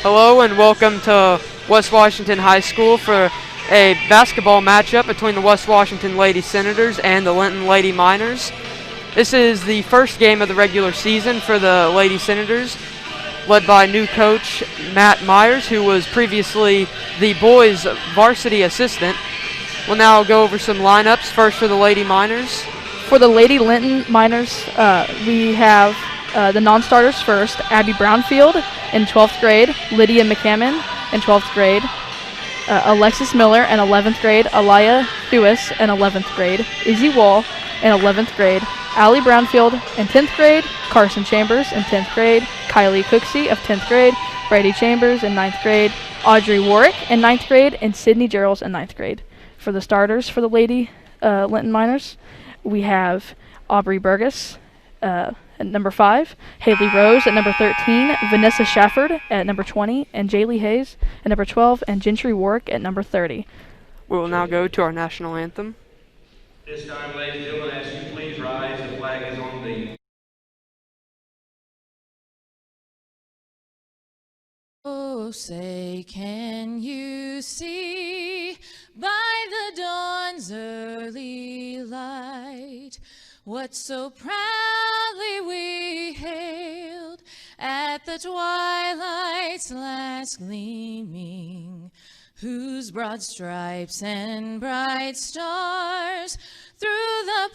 Hello and welcome to West Washington High School for a basketball matchup between the West Washington Lady Senators and the Linton Lady Miners. This is the first game of the regular season for the Lady Senators, led by new coach Matt Myers, who was previously the boys' varsity assistant. We'll now go over some lineups. First for the Lady Miners. For the Lady Linton Miners, we have the non-starters first: Abby Brownfield in 12th grade, Lydia McCammon in 12th grade, Alexis Miller in 11th grade, Aliyah Lewis in 11th grade, Izzy Wall in 11th grade, Allie Brownfield in 10th grade, Carson Chambers in 10th grade, Kylie Cooksey of 10th grade, Brady Chambers in 9th grade, Audrey Warwick in 9th grade, and Sydney Gerald in 9th grade. For the starters for the Lady Linton Miners, we have Aubrey Burgess at number 5, Haley Rose at number 13, Vanessa Shafford at number 20, and Jaylee Hayes at number 12, and Gentry Warwick at number 30. We will now go to our national anthem. This time, ladies and gentlemen, I ask you please rise. The flag is on the... Oh, say, can you see by the dawn's early light what so proudly we hailed at the twilight's last gleaming, whose broad stripes and bright stars through the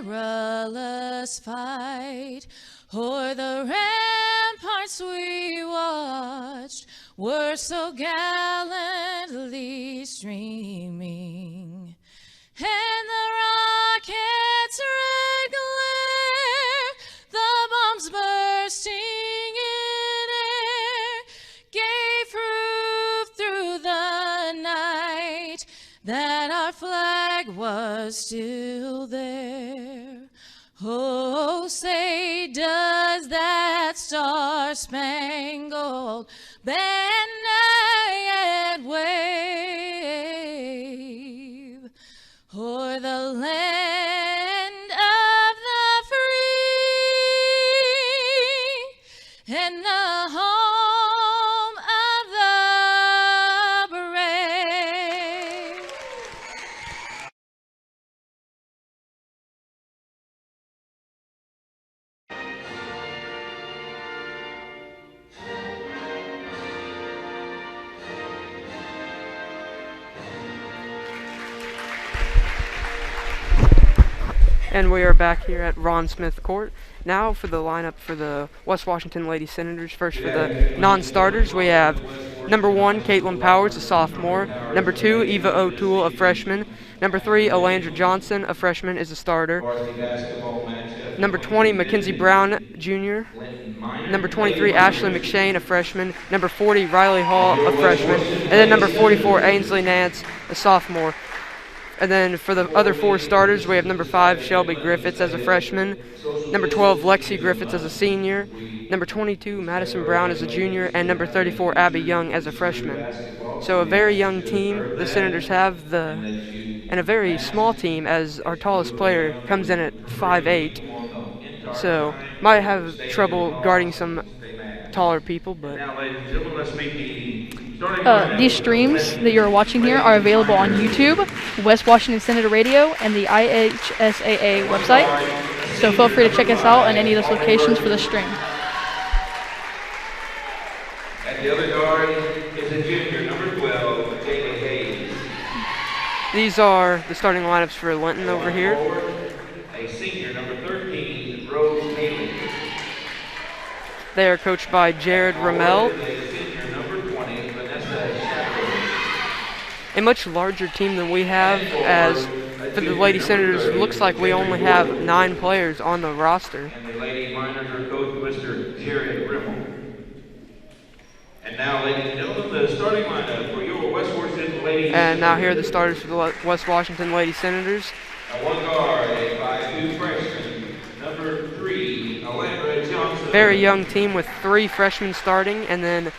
perilous fight o'er the ramparts we watched were so gallantly streaming, and the rocket's red glare, the bombs bursting in air, gave proof through the night that our flag was still there. Oh, say, does that star-spangled banner yet wave o'er the land of the free and the home of the brave? And we are back here at Ron Smith Court. Now for the lineup for the West Washington Lady Senators. First for the non-starters, we have number 1, Caitlin Powers, a sophomore. Number 2, Eva O'Toole, a freshman. Number 3, Alandra Johnson, a freshman, is a starter. Number 20, Mackenzie Brown, junior. Number 23, Ashley McShane, a freshman. Number 40, Riley Hall, a freshman. And then number 44, Ainsley Nance, a sophomore. And then for the other 4 starters, we have number 5, Shelby Griffiths as a freshman, number 12, Lexi Griffiths as a senior, number 22, Madison Brown as a junior, and number 34, Abby Young as a freshman. So a very young team the Senators have, and a very small team as our tallest player comes in at 5'8". So might have trouble guarding some taller people, but... Now, ladies and gentlemen, let's meet the... These streams that you're watching here are available on YouTube, West Washington Senator Radio, and the IHSAA website. So feel free to check us out on any of those locations for the stream. At the other guard is a junior, number 12, Jaylee Hayes. These are the starting lineups for Linton over here. A senior, number 13, Rose Haley. They are coached by Jared Ramel. A much larger team than we have, as for the Lady Senators, it looks like we only have 9 players on the roster. And the Lady Miners are coached Mr. Jared Rimmel. And now, ladies and gentlemen, the starting lineup for your West Washington Lady Senators. And now here are the starters for the West Washington Lady Senators. At one guard, a 5'2" freshman, number 3, Alandra Johnson. Very young team with 3 freshmen starting, and then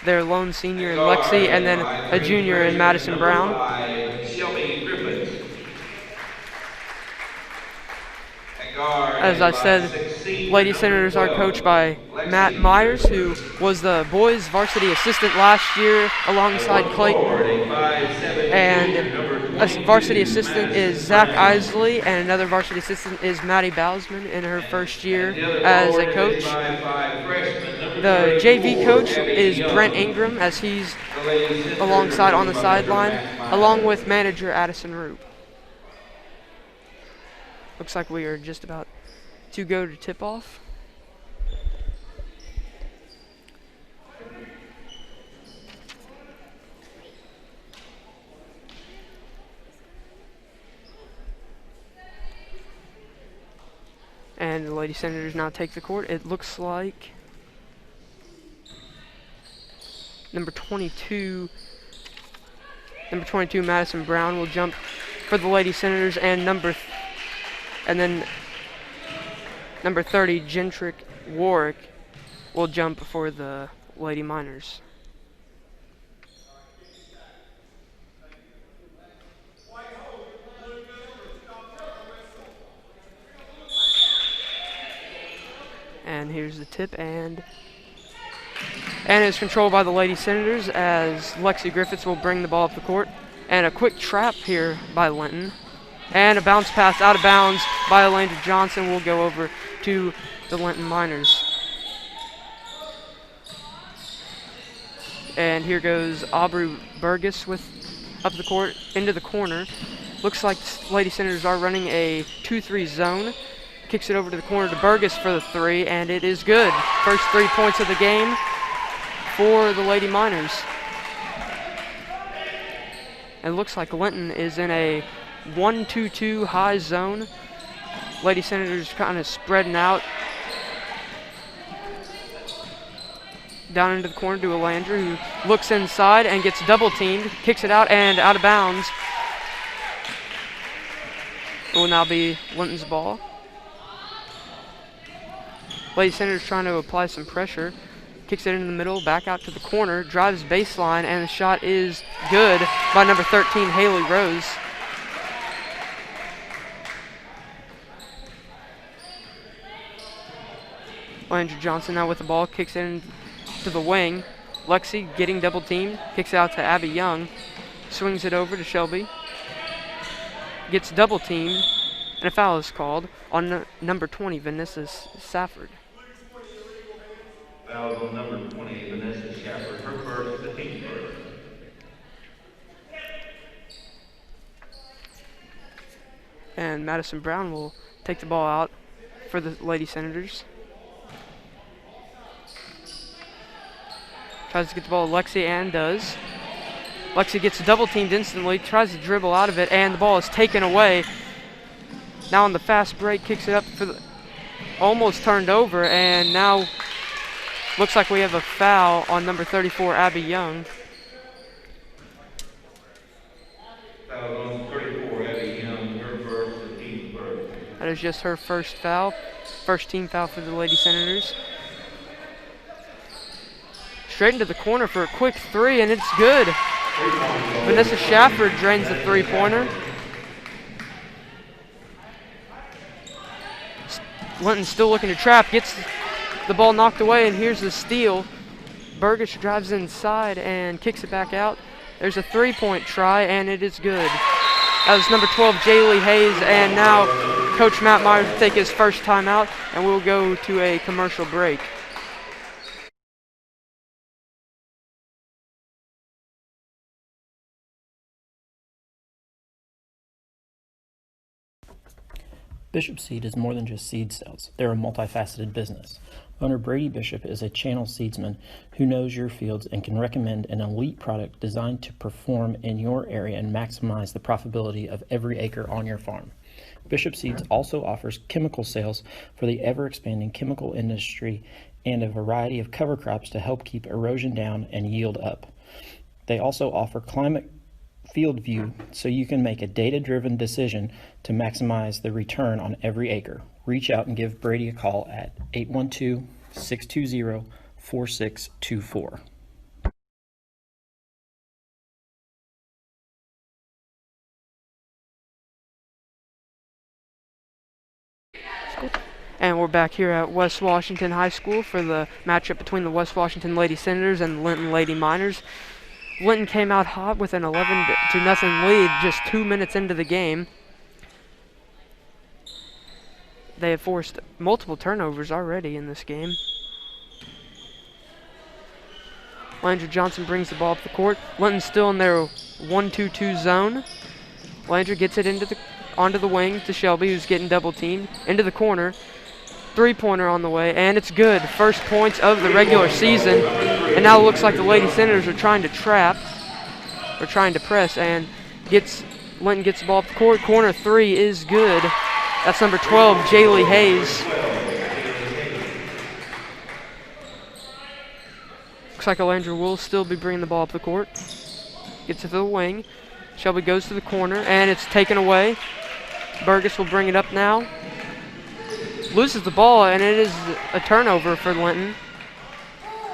their lone senior in Lexi, and then a junior in Madison Brown. Shelby Griffiths. At As I said, Lady Senators are coached by Matt Myers, who was the boys varsity assistant last year alongside Clayton. And a varsity assistant is Zach Isley, and another varsity assistant is Maddie Bowsman in her first year as a coach. The JV coach is Brent Ingram, as he's alongside on the sideline, along with manager Addison Roop. Looks like we are just about to go to tip-off. And the Lady Senators now take the court. It looks like number 22 Madison Brown will jump for the Lady Senators, and then number 30 Gentrick Warwick will jump for the Lady Miners. And here's the tip, and it's controlled by the Lady Senators, as Lexi Griffiths will bring the ball up the court. And a quick trap here by Linton. And a bounce pass out of bounds by Alandra Johnson will go over to the Linton Miners. And here goes Aubrey Burgess with up the court into the corner. Looks like Lady Senators are running a 2-3 zone. Kicks it over to the corner to Burgess for the three, and it is good. First 3 points of the game for the Lady Miners. And it looks like Linton is in a 1-2-2 high zone. Lady Senators kind of spreading out. Down into the corner to Alandra, who looks inside and gets double teamed, kicks it out and out of bounds. It will now be Linton's ball. Lady Senators trying to apply some pressure. Kicks it into the middle, back out to the corner, drives baseline, and the shot is good by number 13, Haley Rose. Alandra Johnson now with the ball, kicks it into the wing. Lexi getting double teamed, kicks it out to Abby Young, swings it over to Shelby. Gets double teamed, and a foul is called on number 20, Vanessa Safford. Foul on number 20, Vanessa Safford. Her first, the team first. And Madison Brown will take the ball out for the Lady Senators. Tries to get the ball to Lexi and does. Lexi gets double teamed instantly, tries to dribble out of it, and the ball is taken away. Now on the fast break, kicks it up for the almost turned over, and now looks like we have a foul on number 34, Abby Young. Foul on 34, Abby Young. Her first, the team first. That is just her first foul. First team foul for the Lady Senators. Straight into the corner for a quick three, and it's good. Vanessa Safford drains the three-pointer. Linton still looking to trap, gets the ball knocked away, and here's the steal. Burgess drives inside and kicks it back out. There's a three-point try, and it is good. That was number 12, Jaylee Hayes, and now Coach Matt Myers will take his first timeout, and we'll go to a commercial break. Bishop Seed is more than just seed sales. They're a multifaceted business. Owner Brady Bishop is a channel seedsman who knows your fields and can recommend an elite product designed to perform in your area and maximize the profitability of every acre on your farm. Bishop Seeds also offers chemical sales for the ever-expanding chemical industry and a variety of cover crops to help keep erosion down and yield up. They also offer climate field view so you can make a data-driven decision to maximize the return on every acre. Reach out and give Brady a call at 812-620-4624. And we're back here at West Washington High School for the matchup between the West Washington Lady Senators and the Linton Lady Miners. Linton came out hot with an 11-0 lead just 2 minutes into the game. They have forced multiple turnovers already in this game. Landry Johnson brings the ball up the court. Linton's still in their 1-2-2 zone. Landry gets it onto the wing to Shelby, who's getting double teamed. Into the corner. Three-pointer on the way, and it's good. First points of the regular season. And now it looks like the Lady Senators are trying to trap, or trying to press, and Linton gets the ball up the court. Corner three is good. That's number 12, Jaylee Hayes. Looks like Alandra will still be bringing the ball up the court. Gets it to the wing. Shelby goes to the corner, and it's taken away. Burgess will bring it up now. Loses the ball, and it is a turnover for Linton.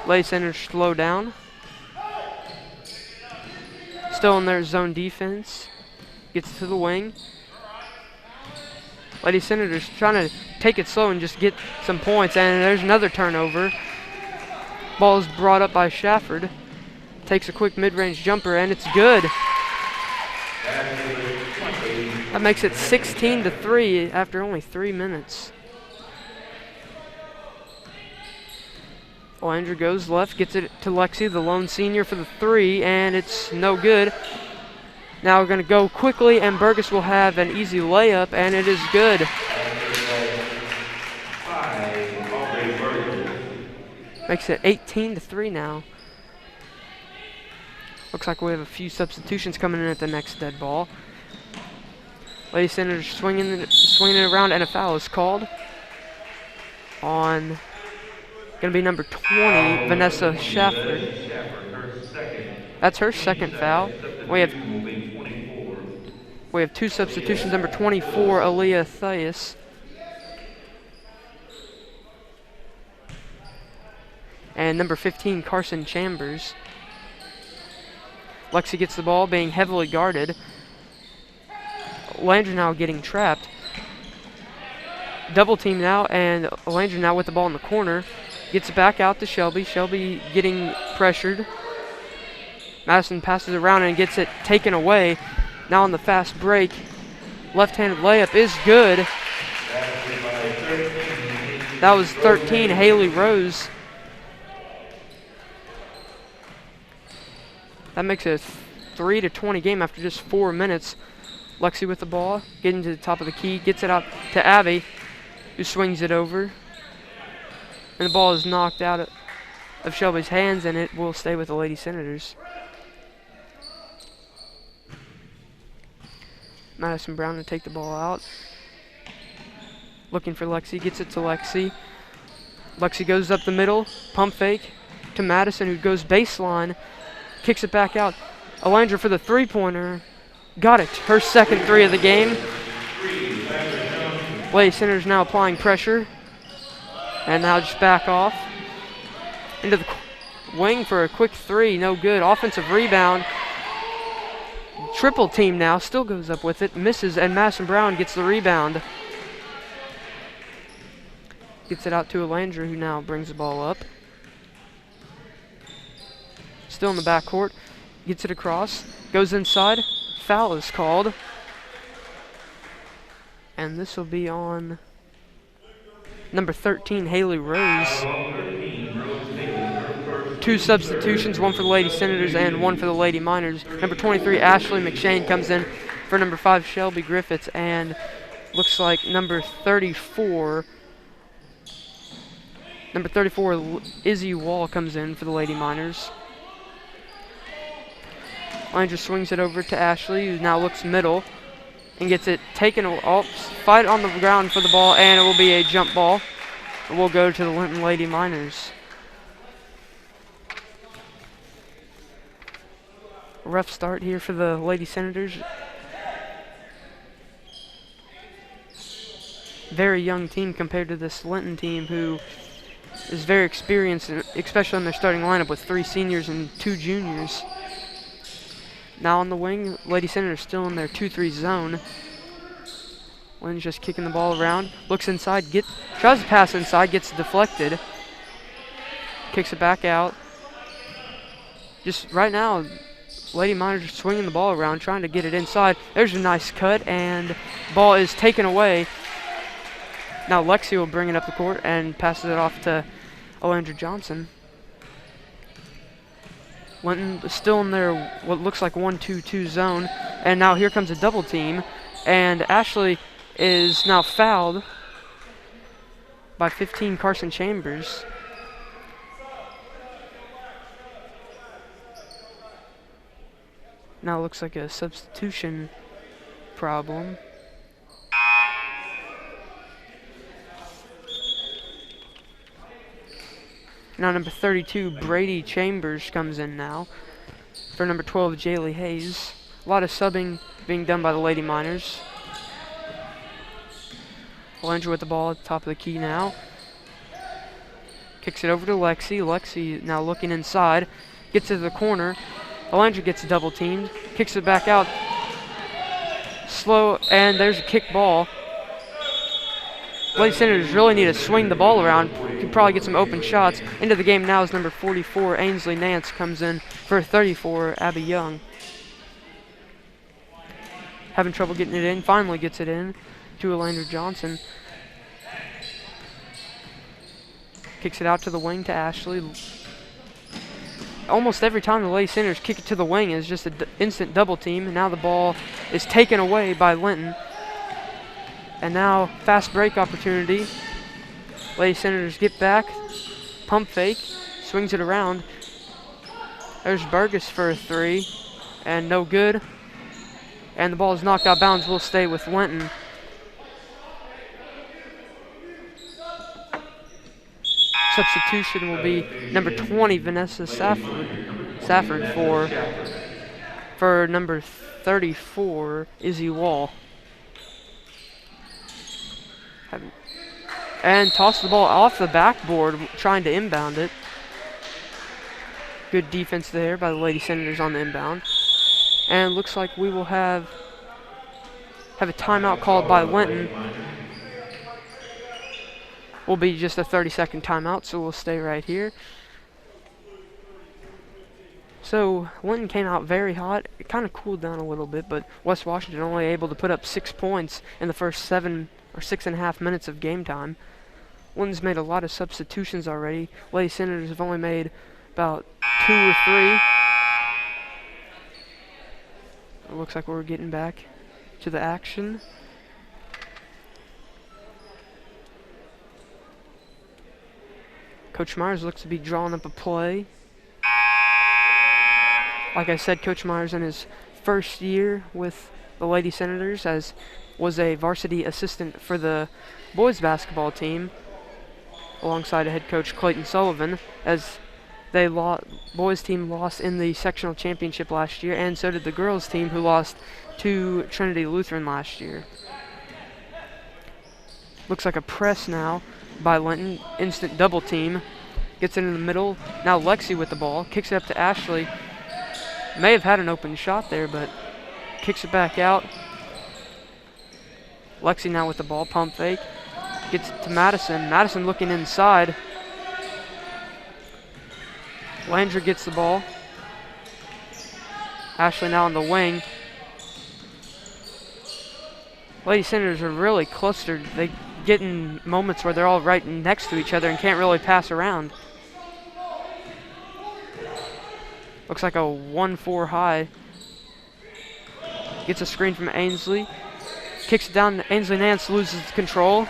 Lady Senators slow down. Still in their zone defense. Gets it to the wing. Lady Senators trying to take it slow and just get some points, and there's another turnover. Ball is brought up by Shafford. Takes a quick mid-range jumper, and it's good. That makes it 16-3 after only 3 minutes. Andrew goes left, gets it to Lexi, the lone senior, for the three, and it's no good. Now we're going to go quickly, and Burgess will have an easy layup, and it is good. Makes it 18-3 now. Looks like we have a few substitutions coming in at the next dead ball. Lady Senators swinging it around, and a foul is called on. Going to be number 20, Vanessa Shafford. That's her second foul. We have two substitutions. Number 24, Aaliyah Thias. And number 15, Carson Chambers. Lexi gets the ball, being heavily guarded. Landry now getting trapped. Double team now, and Landry now with the ball in the corner. Gets it back out to Shelby. Shelby getting pressured. Madison passes around and gets it taken away. Now on the fast break. Left-handed layup is good. That was 13, Haley Rose. That makes it a 3-20 game after just 4 minutes. Lexi with the ball, getting to the top of the key. Gets it out to Abby, who swings it over. And the ball is knocked out of Shelby's hands, and it will stay with the Lady Senators. Madison Brown to take the ball out. Looking for Lexi, gets it to Lexi. Lexi goes up the middle, pump fake to Madison, who goes baseline, kicks it back out. Alandra for the three-pointer. Got it, her second three of the game. Lady Senators now applying pressure. And now just back off. Into the wing for a quick three. No good. Offensive rebound. Triple team now. Still goes up with it. Misses. And Madison Brown gets the rebound. Gets it out to Alandra, who now brings the ball up. Still in the backcourt. Gets it across. Goes inside. Foul is called. And this will be on number 13, Haley Rose. Two substitutions, one for the Lady Senators and one for the Lady Miners. Number 23, Ashley McShane, comes in for number 5, Shelby Griffiths, and looks like number 34, Izzy Wall, comes in for the Lady Miners. Landry swings it over to Ashley, who now looks middle. And gets it taken off, fight on the ground for the ball, and it will be a jump ball. It will go to the Linton Lady Miners. Rough start here for the Lady Senators. Very young team compared to this Linton team, who is very experienced, especially in their starting lineup with 3 seniors and 2 juniors. Now on the wing, Lady Senators still in their 2-3 zone. Linton's just kicking the ball around. Looks inside. Tries to pass inside. Gets deflected. Kicks it back out. Just right now, Lady Miners are swinging the ball around, trying to get it inside. There's a nice cut, and ball is taken away. Now Lexi will bring it up the court and passes it off to Alandra Johnson. Linton is still in their what looks like 1-2-2 zone, and now here comes a double team, and Ashley is now fouled by 15 Carson Chambers. Now it looks like a substitution problem. Now number 32, Brady Chambers, comes in now for number 12, Jaylee Hayes. A lot of subbing being done by the Lady Miners. Alandra with the ball at the top of the key now. Kicks it over to Lexi. Lexi now looking inside. Gets to the corner. Alandra gets double teamed. Kicks it back out. Slow, and there's a kick ball. Lady Senators really need to swing the ball around. Could probably get some open shots. Into the game now is number 44, Ainsley Nance, comes in for 34, Abby Young. Having trouble getting it in, finally gets it in to Alandra Johnson. Kicks it out to the wing to Ashley. Almost every time the Lady Senators kick it to the wing is just an instant double team, and now the ball is taken away by Linton. And now, fast break opportunity. Lady Senators get back. Pump fake. Swings it around. There's Burgess for a three. And no good. And the ball is knocked out of bounds. Will stay with Linton. Substitution will be number 20, Vanessa Safford for number 34, Izzy Wall. And toss the ball off the backboard, trying to inbound it. Good defense there by the Lady Senators on the inbound. And looks like we will have a timeout called by Linton. Will be just a 30-second timeout, so we'll stay right here. So Linton came out very hot. It kind of cooled down a little bit, but West Washington only able to put up 6 points in the first 7 or 6.5 minutes of game time. Linton's made a lot of substitutions already. Lady Senators have only made about 2 or 3. It looks like we're getting back to the action. Coach Myers looks to be drawing up a play. Like I said, Coach Myers in his first year with the Lady Senators was a varsity assistant for the boys basketball team alongside head coach Clayton Sullivan, as they boys team lost in the sectional championship last year, and so did the girls team, who lost to Trinity Lutheran last year. Looks like a press now by Linton. Instant double team. Gets it in the middle. Now Lexi with the ball. Kicks it up to Ashley. May have had an open shot there, but kicks it back out. Lexi now with the ball. Pump fake. Gets it to Madison. Madison looking inside. Landry gets the ball. Ashley now on the wing. Lady Senators are really clustered. They get in moments where they're all right next to each other and can't really pass around. Looks like a 1-4 high. Gets a screen from Ainsley. Kicks it down. Ainsley Nance loses control.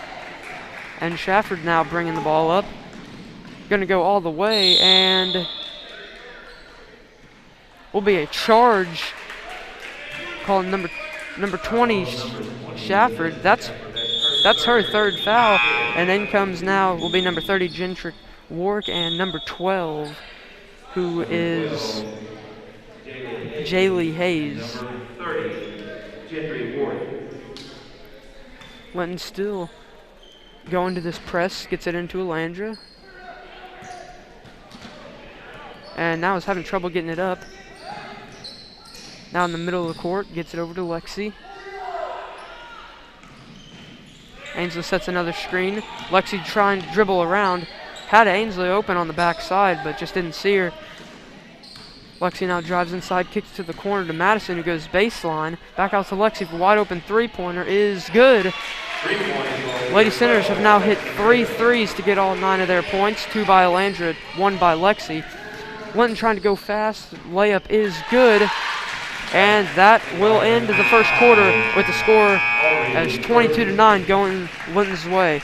And Shafford now bringing the ball up. Going to go all the way, and will be a charge. Calling number 20 Shafford. That's her third foul. And then comes now will be number 30 Gentrick Warwick, and number 12, who is Jaylee Hayes. Linton still going to this press, gets it into Alandra. And now is having trouble getting it up. Now in the middle of the court, gets it over to Lexi. Ainsley sets another screen. Lexi trying to dribble around. Had Ainsley open on the backside, but just didn't see her. Lexi now drives inside, kicks to the corner to Madison, who goes baseline. Back out to Lexi for wide open three-pointer is good. Lady Senators have now hit 3 threes to get all 9 of their points. 2 by Alandra, 1 by Lexi. Linton trying to go fast. Layup is good. And that will end the first quarter with the score as 22-9 going Linton's way.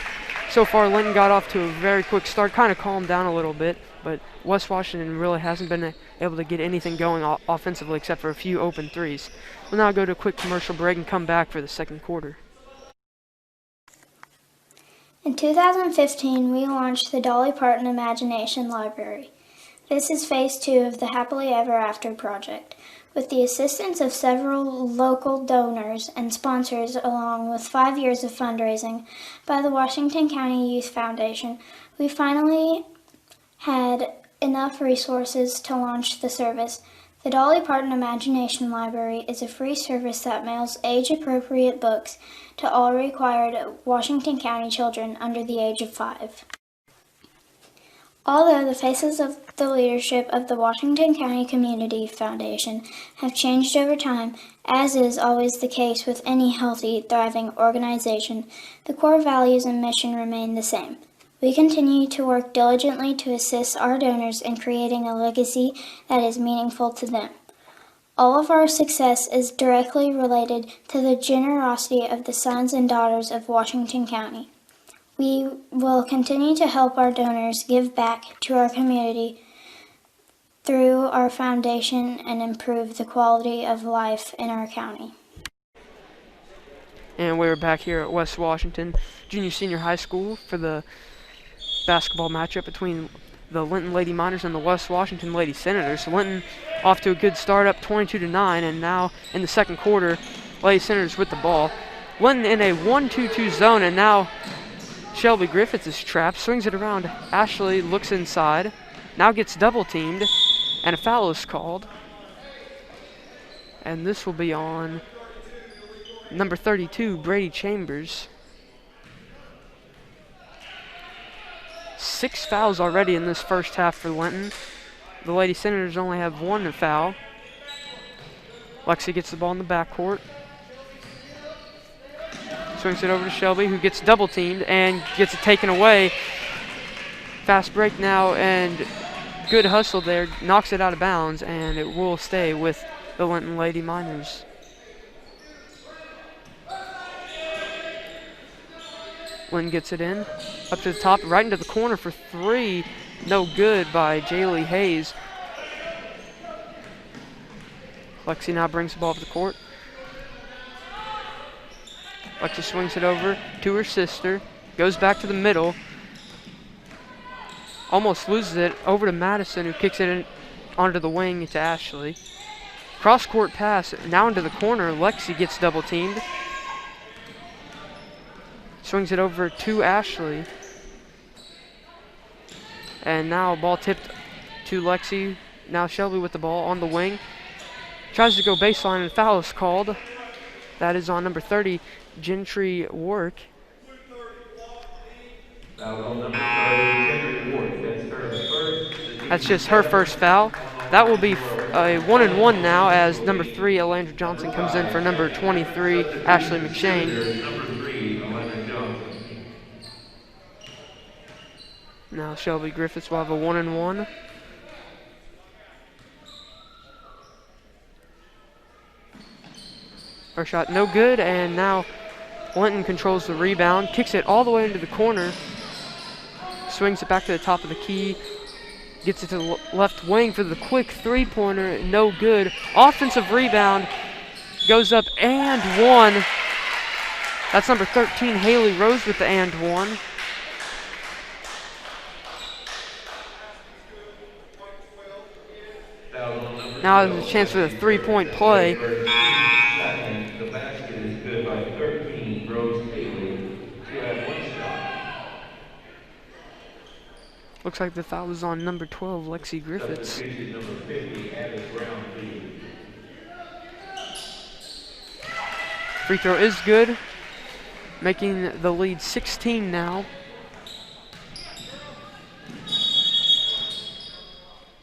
So far, Linton got off to a very quick start, kind of calmed down a little bit, but West Washington really hasn't been able to get anything going offensively except for a few open threes. We'll now go to a quick commercial break and come back for the second quarter. In 2015, we launched the Dolly Parton Imagination Library. This is phase 2 of the Happily Ever After project. With the assistance of several local donors and sponsors, along with 5 years of fundraising by the Washington County Youth Foundation, we finally had enough resources to launch the service. The Dolly Parton Imagination Library is a free service that mails age-appropriate books to all required Washington County children under the age of 5. Although the faces of the leadership of the Washington County Community Foundation have changed over time, as is always the case with any healthy, thriving organization, the core values and mission remain the same. We continue to work diligently to assist our donors in creating a legacy that is meaningful to them. All of our success is directly related to the generosity of the sons and daughters of Washington County. We will continue to help our donors give back to our community through our foundation and improve the quality of life in our county. And we're back here at West Washington Junior Senior High School for the basketball matchup between the Linton Lady Miners and the West Washington Lady Senators. Linton off to a good start, up 22-9, and now in the second quarter, Lady Senators with the ball. Linton in a 1-2-2 zone, and now Shelby Griffiths is trapped, swings it around. Ashley looks inside, now gets double teamed, and a foul is called. And this will be on number 32, Brady Chambers. 6 fouls already in this first half for Linton. The Lady Senators only have 1 foul. Lexi gets the ball in the backcourt. Swings it over to Shelby, who gets double teamed and gets it taken away. Fast break now, and good hustle there. Knocks it out of bounds, and it will stay with the Linton Lady Miners. Lynn gets it in, up to the top, right into the corner for 3. No good by Jaylee Hayes. Lexi now brings the ball to the court. Lexi swings it over to her sister, goes back to the middle, almost loses it, over to Madison, who kicks it in onto the wing to Ashley. Cross-court pass, now into the corner. Lexi gets double teamed. Swings it over to Ashley. And now ball tipped to Lexi. Now Shelby with the ball on the wing. Tries to go baseline, and foul is called. That is on number 30, Gentry Warwick. That's just her first foul. That will be a 1-and-1 now, as number 3, Alandra Johnson, comes in for number 23, Ashley McShane. Now Shelby Griffiths will have a 1-and-1. First shot no good, and now Linton controls the rebound, kicks it all the way into the corner, swings it back to the top of the key, gets it to the left wing for the quick three-pointer, no good. Offensive rebound, goes up and one. That's number 13, Haley Rose, with the and one. Now there's a chance for the three-point play. The basket is good by 13, Rose Haley. She had 1 shot. Looks like the foul was on number 12, Lexi Griffiths. Substitution number 50, Addis Brown, please. Free throw is good. making the lead 16 now.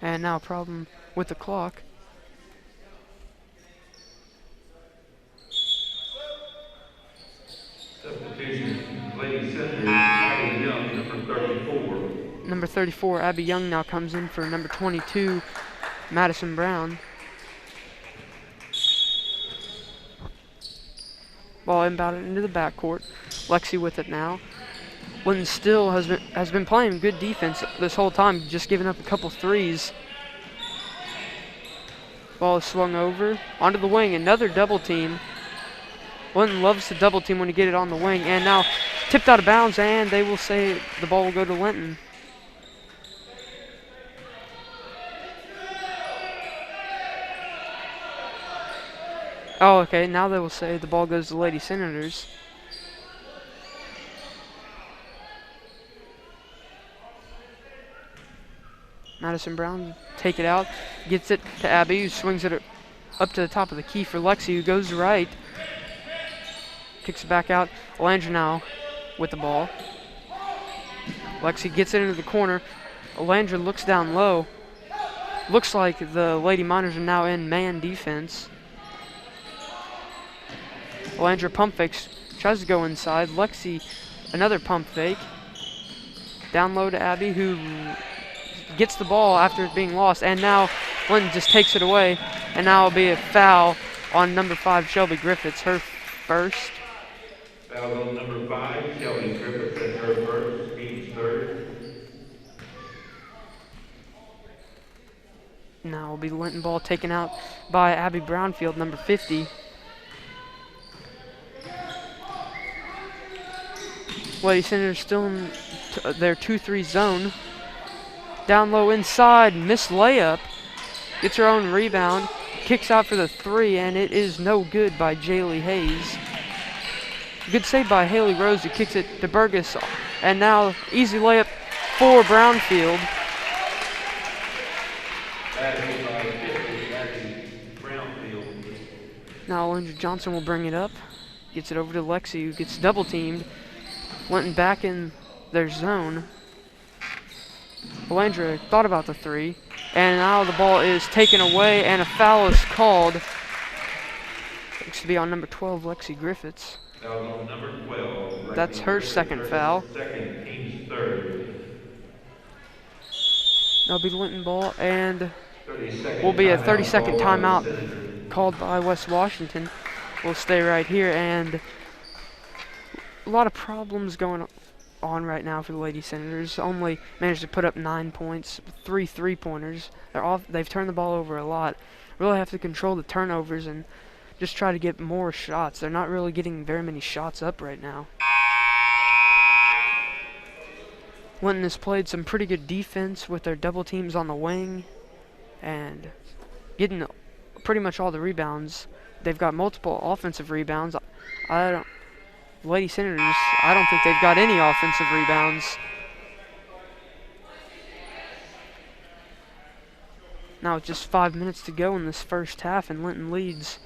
And now a problem with the clock. Substitution, Lady Senators, Abby Young, number 34. Number 34, Abby Young, now comes in for number 22, Madison Brown. Ball inbounded into the backcourt. Lexi with it now. Linton still has been playing good defense this whole time, just giving up a couple threes. Ball is swung over onto the wing. Another double team. Linton loves to double team when you get it on the wing, and now tipped out of bounds, and they will say the ball will go to Linton. Oh, okay, now they will say the ball goes to Lady Senators. Madison Brown take it out, gets it to Abby, who swings it up to the top of the key for Lexi, who goes right. Kicks it back out. Alandra now with the ball. Lexi gets it into the corner. Alandra looks down low. Looks like the Lady Miners are now in man defense. Alandra pump fakes, tries to go inside. Lexi, another pump fake. Down low to Abby, who gets the ball after it being lost. And now Linton just takes it away. And now it'll be a foul on number 5, Shelby Griffiths, her first. Foul on number 5, Shelby Griffiths, at her first, team's third. Now will be Linton ball taken out by Abby Brownfield, number 50. Lady Senators still in their 2-3 zone. Down low inside, missed layup. Gets her own rebound. Kicks out for the 3, and it is no good by Jaylee Hayes. Good save by Haley Rose, who kicks it to Burgess. And now easy layup for Brownfield. Now Alandra Johnson will bring it up. Gets it over to Lexi, who gets double teamed. Linton back in their zone. Alandra thought about the 3. And now the ball is taken away and a foul is called. Looks to be on number 12, Lexi Griffiths. Foul on number 12. That's her second foul. Second, team's third. That'll be Linton ball, and will be a 30-second timeout called by West Washington. We'll stay right here, and a lot of problems going on right now for the Lady Senators. Only managed to put up 9 points, 3 3-pointers. They've turned the ball over a lot. Really have to control the turnovers and just try to get more shots. They're not really getting very many shots up right now. Linton has played some pretty good defense with their double teams on the wing and getting pretty much all the rebounds. They've got multiple offensive rebounds. Lady Senators, I don't think they've got any offensive rebounds. Now with just 5 minutes to go in this first half, and Linton leads.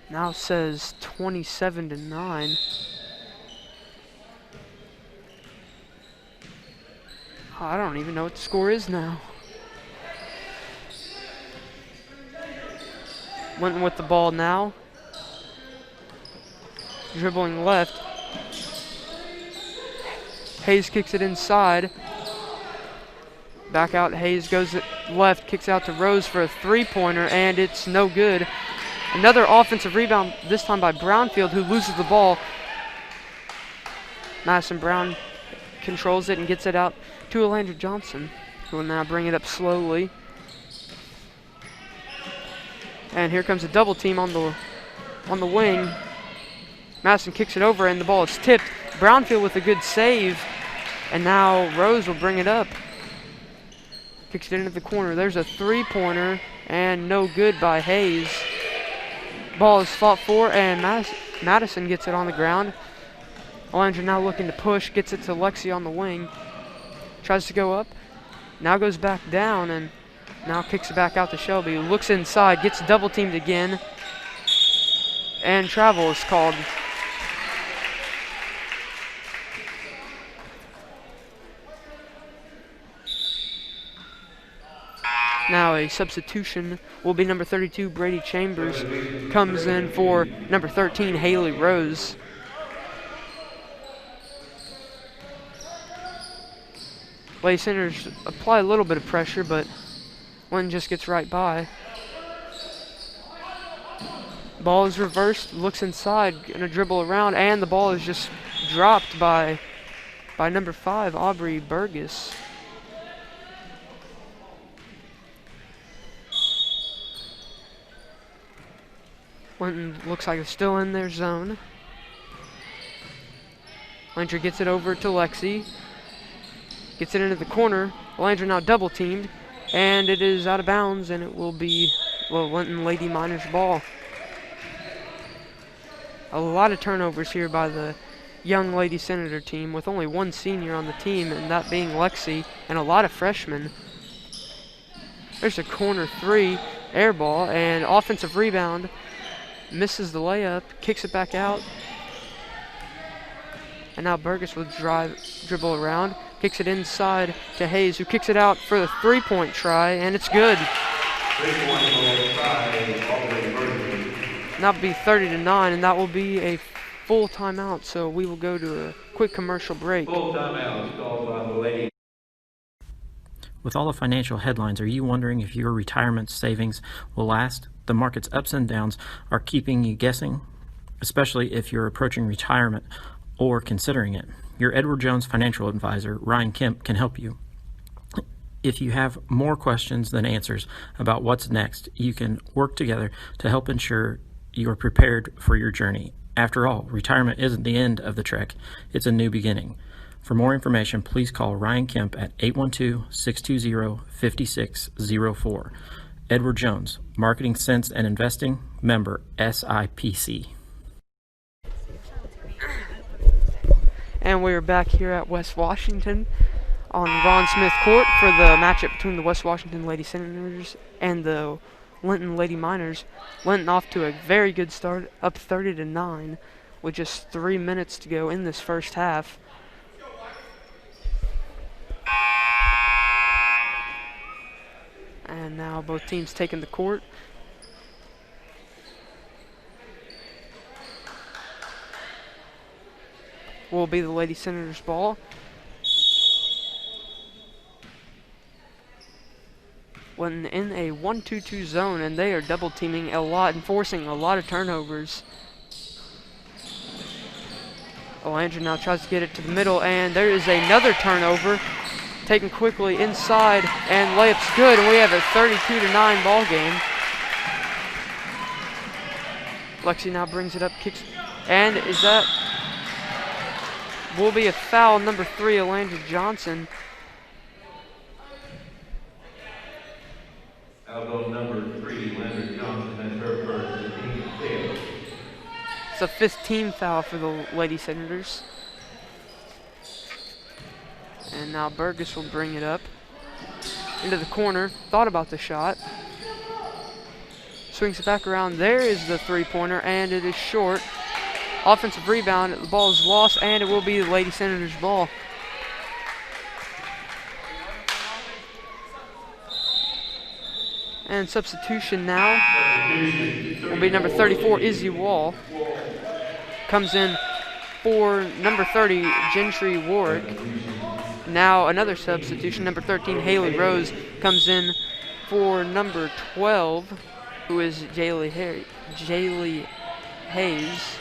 Now says 27-9. I don't even know what the score is now. Linton with the ball now. Dribbling left. Hayes kicks it inside. Back out, Hayes goes left, kicks out to Rose for a 3-pointer, and it's no good. Another offensive rebound, this time by Brownfield, who loses the ball. Madison Brown controls it and gets it out to Alandra Johnson, who will now bring it up slowly. And here comes a double team on the wing. Madison kicks it over and the ball is tipped. Brownfield with a good save. And now Rose will bring it up. Kicks it into the corner. There's a 3-pointer and no good by Hayes. Ball is fought for and Madison gets it on the ground. Alandra now looking to push. Gets it to Lexi on the wing. Tries to go up. Now goes back down and now kicks it back out to Shelby. Looks inside. Gets double teamed again. And travel is called. Now a substitution will be number 32, Brady Chambers, comes in for number 13, Haley Rose. Lady Senators apply a little bit of pressure, but one just gets right by. Ball is reversed, looks inside, gonna dribble around, and the ball is just dropped by number 5, Aubrey Burgess. Linton looks like it's still in their zone. Landry gets it over to Lexi. Gets it into the corner. Landry now double teamed, and it is out of bounds, and it will be, well, Linton Lady Miners ball. A lot of turnovers here by the young Lady Senator team, with only one senior on the team, and that being Lexi, and a lot of freshmen. There's a corner 3 air ball, and offensive rebound. Misses the layup, kicks it back out. And now Burgess will dribble around, kicks it inside to Hayes, who kicks it out for the 3-point try, and it's good. 3-point try, Aubrey Burgess. And that'll be 30-9, and that will be a full timeout, so we will go to a quick commercial break. Full timeout called by the Lady. With all the financial headlines, are you wondering if your retirement savings will last? The market's ups and downs are keeping you guessing, especially if you're approaching retirement or considering it. Your Edward Jones financial advisor, Ryan Kemp, can help you. If you have more questions than answers about what's next, you can work together to help ensure you are prepared for your journey. After all, retirement isn't the end of the trek, it's a new beginning. For more information, please call Ryan Kemp at 812-620-5604. Edward Jones, Marketing Sense and Investing, member SIPC. And we are back here at West Washington on Ron Smith Court for the matchup between the West Washington Lady Senators and the Linton Lady Miners. Linton off to a very good start, up 30-9 with just 3 minutes to go in this first half. And now both teams taking the court. Will be the Lady Senators ball. When in a 1-2-2 zone, and they are double teaming a lot and forcing a lot of turnovers. Landry now tries to get it to the middle, and there is another turnover. Taken quickly inside, and layup's good, and we have a 32-9 ball game. Lexi now brings it up, kicks, and is that will be a foul, number 3, Landry Johnson. Although number 3, Landry Johnson, has her first 15th fail. It's a 15th foul for the Lady Senators. And now Burgess will bring it up into the corner. Thought about the shot. Swings it back around. There is the 3-pointer, and it is short. Offensive rebound. The ball is lost, and it will be the Lady Senators' ball. And substitution now will be number 34, Izzy Wall. Comes in for number 30, Gentry Warwick. Now another substitution, number 13, Haley Rose, comes in for number 12, who is Jaylee Hayes.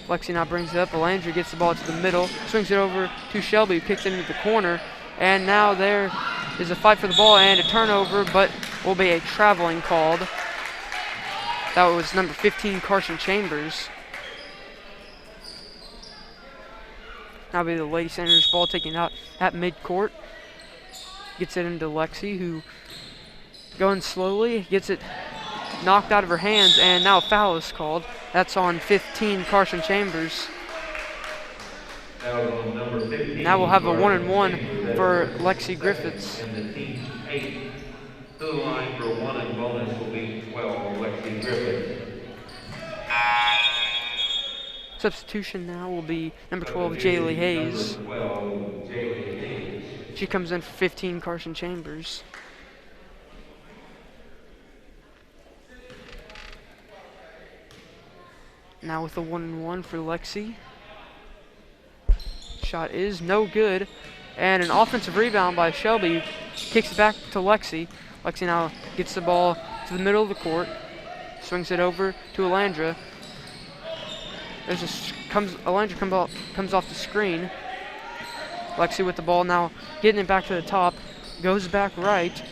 Lexi now brings it up. Landry gets the ball to the middle, swings it over to Shelby, who kicks it into the corner. And now there is a fight for the ball and a turnover, but will be a traveling called. That was number 15, Carson Chambers. Now be the Lady Senators ball taken out at midcourt. Gets it into Lexi, who going slowly, gets it knocked out of her hands, and now a foul is called. That's on 15, Carson Chambers. Now we'll have a 1-and-1 for Lexi Griffiths. And the team's 8 to the line for 1 and bonus will be 12, Lexi Griffiths. Substitution now will be number 12, Jaylee Hayes. Number 12, Jaylee Hayes. She comes in for 15, Carson Chambers. Now with the 1-1 for Lexi. Shot is no good. And an offensive rebound by Shelby kicks it back to Lexi. Lexi now gets the ball to the middle of the court. Swings it over to Alandra. Alandra comes off the screen. Lexi with the ball now, getting it back to the top. Goes back right.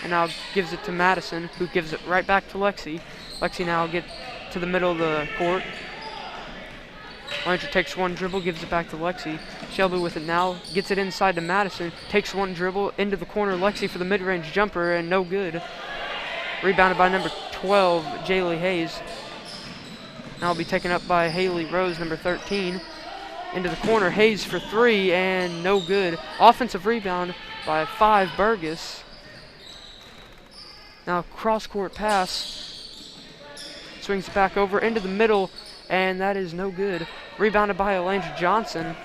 And now gives it to Madison, who gives it right back to Lexi. Lexi now gets to the middle of the court. Alandra takes one dribble, gives it back to Lexi. Shelby with it now, gets it inside to Madison, takes one dribble into the corner. Lexi for the mid-range jumper, and no good. Rebounded by number 12, Jaylee Hayes. Now will be taken up by Haley Rose, number 13. Into the corner, Hayes for three, and no good. Offensive rebound by 5, Burgess. Now cross-court pass. Swings it back over into the middle, and that is no good. Rebounded by Alandra Johnson.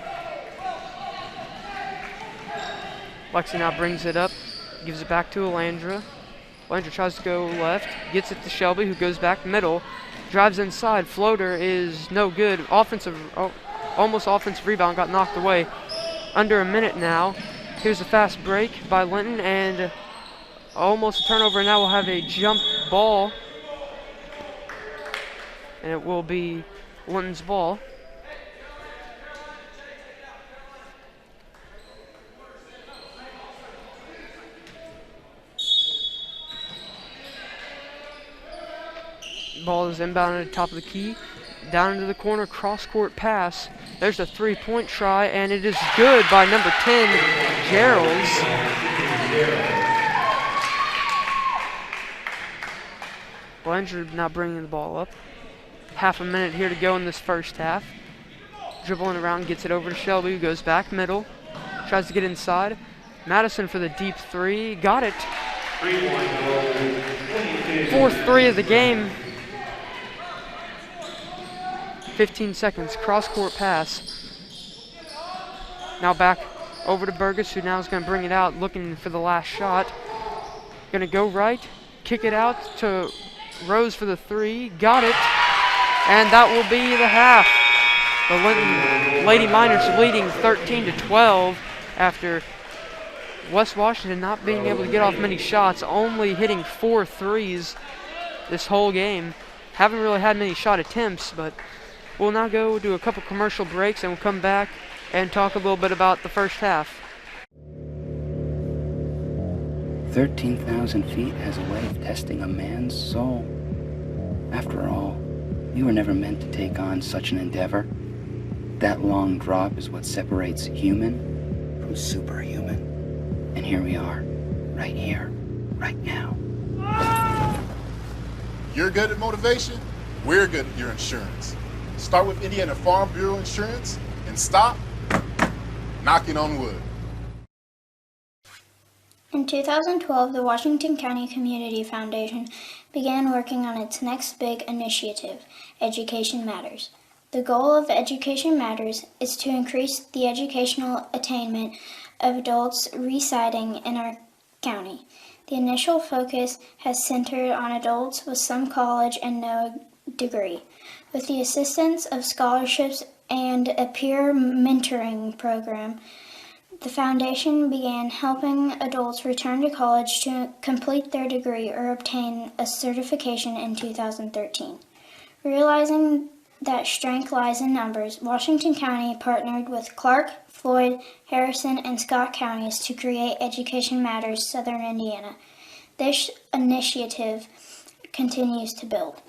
Lexi now brings it up, gives it back to Alandra. Alandra tries to go left, gets it to Shelby, who goes back middle. Drives inside, floater is no good. Almost offensive rebound, got knocked away. Under a minute now. Here's a fast break by Linton, and almost a turnover. Now we'll have a jump ball, and it will be Linton's ball. Ball is inbounded at the top of the key. Down into the corner, cross-court pass. There's a three-point try, and it is good by number 10, Geralds. Belanger now bringing the ball up. Half a minute here to go in this first half. Dribbling around, gets it over to Shelby, who goes back middle. Tries to get inside. Madison for the deep three. Got it. Fourth three of the game. 15 seconds, cross-court pass. Now back over to Burgess, who now is going to bring it out, looking for the last shot. Going to go right, kick it out to Rose for the three. Got it, and that will be the half. The Linton Lady Miners leading 13-12 after West Washington not being able to get off many shots, only hitting 4 threes this whole game. Haven't really had many shot attempts, but we'll now go do a couple commercial breaks, and we'll come back and talk a little bit about the first half. 13,000 feet has a way of testing a man's soul. After all, we were never meant to take on such an endeavor. That long drop is what separates human from superhuman. And here we are, right here, right now. You're good at motivation, we're good at your insurance. Start with Indiana Farm Bureau Insurance and stop knocking on wood. In 2012, the Washington County Community Foundation began working on its next big initiative, Education Matters. The goal of Education Matters is to increase the educational attainment of adults residing in our county. The initial focus has centered on adults with some college and no degree. With the assistance of scholarships and a peer mentoring program, the foundation began helping adults return to college to complete their degree or obtain a certification in 2013. Realizing that strength lies in numbers, Washington County partnered with Clark, Floyd, Harrison, and Scott counties to create Education Matters Southern Indiana. This initiative continues to build.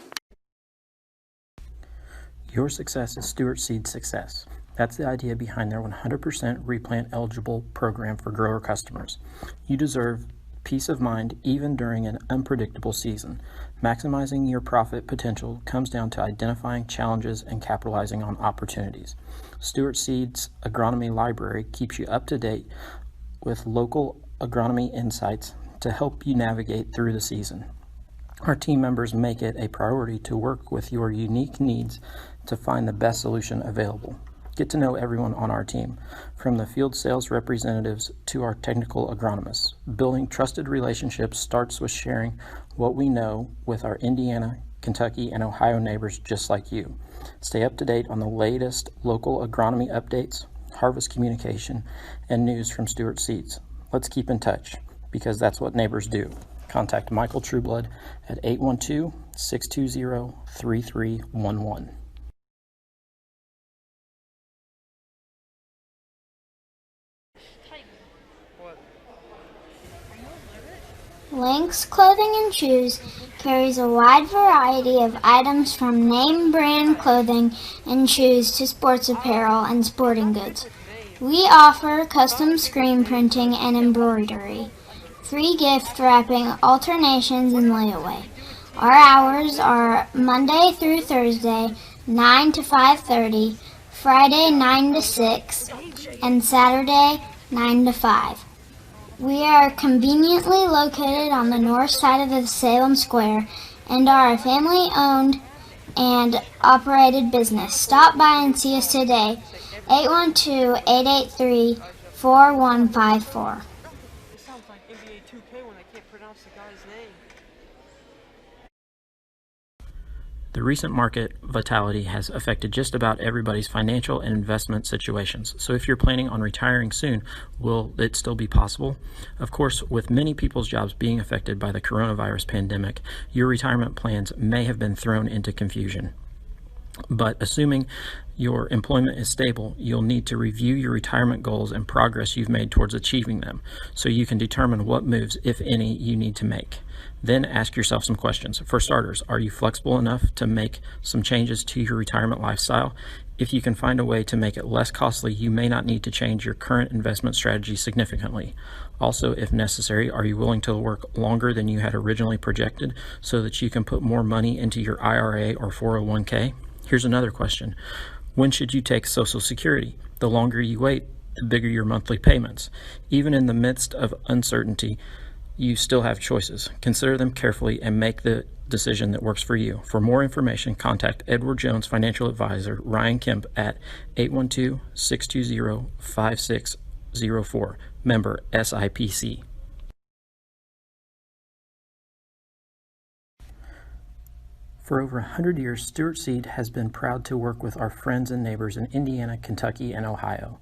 Your success is Stewart Seed's success. That's the idea behind their 100% replant eligible program for grower customers. You deserve peace of mind even during an unpredictable season. Maximizing your profit potential comes down to identifying challenges and capitalizing on opportunities. Stewart Seed's agronomy library keeps you up to date with local agronomy insights to help you navigate through the season. Our team members make it a priority to work with your unique needs to find the best solution available. Get to know everyone on our team, from the field sales representatives to our technical agronomists. Building trusted relationships starts with sharing what we know with our Indiana Kentucky, and Ohio neighbors just like you. Stay up to date on the latest local agronomy updates, harvest communication, and news from Stewart Seeds. Let's keep in touch, because that's what neighbors do. Contact Michael Trueblood at 812-620-3311. Lynx Clothing and Shoes carries a wide variety of items from name brand clothing and shoes to sports apparel and sporting goods. We offer custom screen printing and embroidery, free gift wrapping, alternations, and layaway. Our hours are Monday through Thursday, 9 to 5:30, Friday 9 to 6, and Saturday 9 to 5. We are conveniently located on the north side of the Salem Square and are a family-owned and operated business. Stop by and see us today, 812-883-4154. It sounds like NBA 2K when I can't pronounce the guy's name. The recent market volatility has affected just about everybody's financial and investment situations. So if you're planning on retiring soon, will it still be possible? Of course, with many people's jobs being affected by the coronavirus pandemic, your retirement plans may have been thrown into confusion. But assuming your employment is stable, you'll need to review your retirement goals and progress you've made towards achieving them, so you can determine what moves, if any, you need to make. Then ask yourself some questions. For starters, are you flexible enough to make some changes to your retirement lifestyle? If you can find a way to make it less costly, you may not need to change your current investment strategy significantly. Also, if necessary, are you willing to work longer than you had originally projected so that you can put more money into your IRA or 401k? Here's another question. When should you take Social Security? The longer you wait, the bigger your monthly payments. Even in the midst of uncertainty, you still have choices. Consider them carefully and make the decision that works for you. For more information, contact Edward Jones Financial Advisor Ryan Kemp at 812-620-5604, member SIPC. For over 100 years, Stewart Seed has been proud to work with our friends and neighbors in Indiana, Kentucky, and Ohio.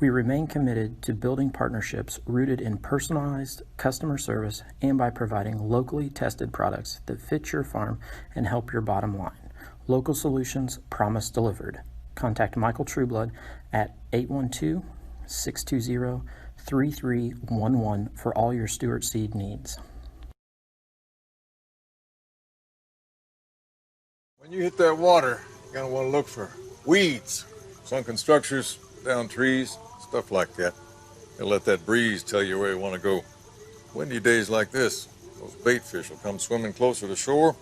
We remain committed to building partnerships rooted in personalized customer service and by providing locally tested products that fit your farm and help your bottom line. Local solutions, promise delivered. Contact Michael Trueblood at 812-620-3311 for all your Stewart Seed needs. When you hit that water, you're going to want to look for weeds, sunken structures, down trees, stuff like that. And let that breeze tell you where you want to go. Windy days like this, those bait fish will come swimming closer to shore.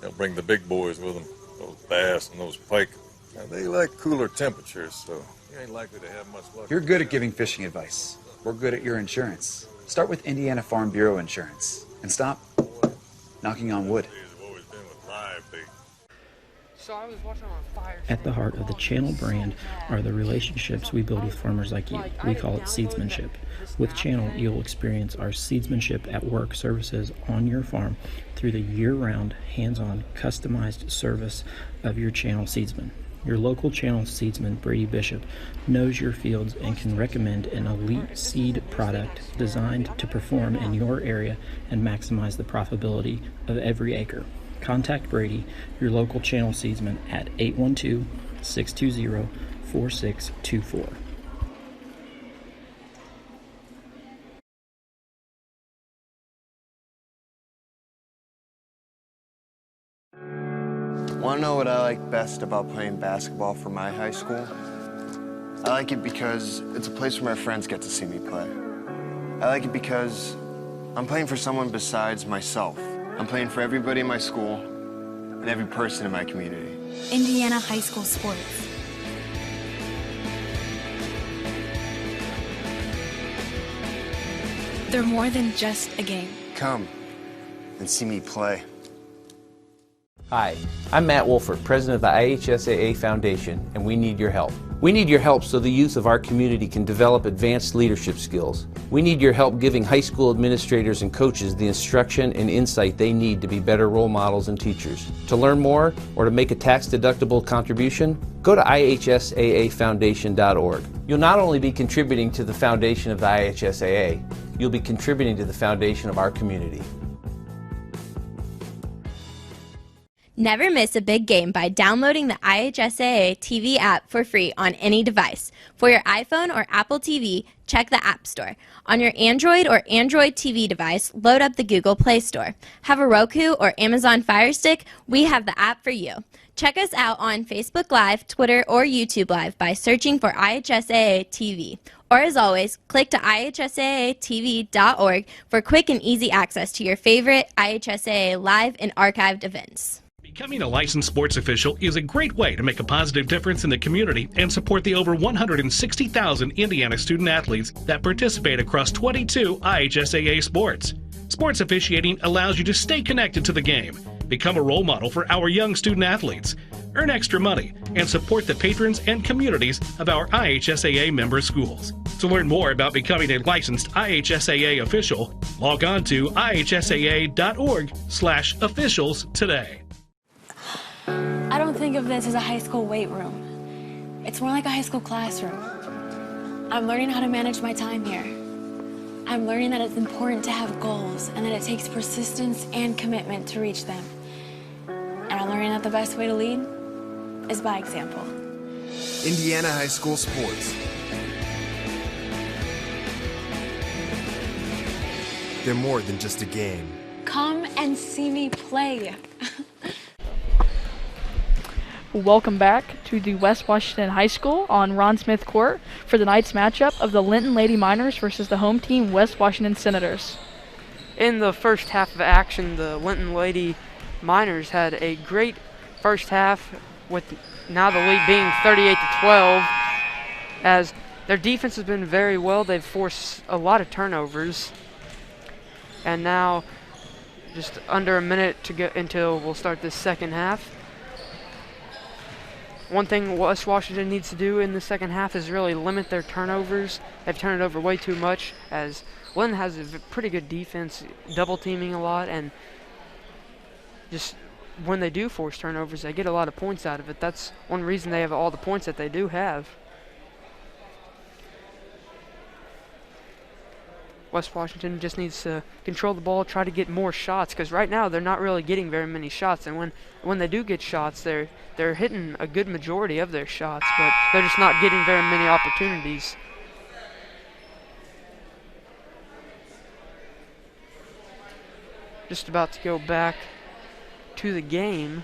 They'll bring the big boys with them, those bass and those pike. Now, they like cooler temperatures, so you ain't likely to have much luck. You're good at giving fishing advice. We're good at your insurance. Start with Indiana Farm Bureau Insurance and stop knocking on wood. So I was watching on Fire. At the heart of the channel brand are the relationships we build with farmers like you. We call it seedsmanship. With Channel, you'll experience our seedsmanship at work services on your farm through the year-round, hands-on, customized service of your Channel seedsman. Your local Channel seedsman, Brady Bishop, knows your fields and can recommend an elite seed product designed to perform in your area and maximize the profitability of every acre. Contact Brady, your local Channel seedsman, at 812-620-4624. Want to know what I like best about playing basketball for my high school? I like it because it's a place where my friends get to see me play. I like it because I'm playing for someone besides myself. I'm playing for everybody in my school and every person in my community. Indiana high school sports. They're more than just a game. Come and see me play. Hi, I'm Matt Wolford, president of the IHSAA Foundation, and we need your help. We need your help so the youth of our community can develop advanced leadership skills. We need your help giving high school administrators and coaches the instruction and insight they need to be better role models and teachers. To learn more or to make a tax-deductible contribution, go to ihsaafoundation.org. You'll not only be contributing to the foundation of the IHSAA, you'll be contributing to the foundation of our community. Never miss a big game by downloading the IHSAA TV app for free on any device. For your iPhone or Apple TV, check the App Store. On your Android or Android TV device, load up the Google Play Store. Have a Roku or Amazon Fire Stick? We have the app for you. Check us out on Facebook Live, Twitter, or YouTube Live by searching for IHSAA TV. Or as always, click to ihsaatv.org for quick and easy access to your favorite IHSAA live and archived events. Becoming a licensed sports official is a great way to make a positive difference in the community and support the over 160,000 Indiana student athletes that participate across 22 IHSAA sports. Sports officiating allows you to stay connected to the game, become a role model for our young student athletes, earn extra money, and support the patrons and communities of our IHSAA member schools. To learn more about becoming a licensed IHSAA official, log on to ihsaa.org/officials today. I don't think of this as a high school weight room. It's more like a high school classroom. I'm learning how to manage my time here. I'm learning that it's important to have goals and that it takes persistence and commitment to reach them. And I'm learning that the best way to lead is by example. Indiana high school sports. They're more than just a game. Come and see me play. Welcome back to the West Washington High School on Ron Smith Court for the night's matchup of the Linton Lady Miners versus the home team West Washington Senators. In the first half of action, the Linton Lady Miners had a great first half, with now the lead being 38-12, as their defense has been very well. They've forced a lot of turnovers, and now just under a minute to go until we'll start this second half. One thing West Washington needs to do in the second half is really limit their turnovers. They've turned it over way too much, as Linton has a pretty good defense, double teaming a lot, and just when they do force turnovers, they get a lot of points out of it. That's one reason they have all the points that they do have. West Washington just needs to control the ball, try to get more shots, because right now they're not really getting very many shots, and when they do get shots, they're hitting a good majority of their shots, but they're just not getting very many opportunities. Just about to go back to the game.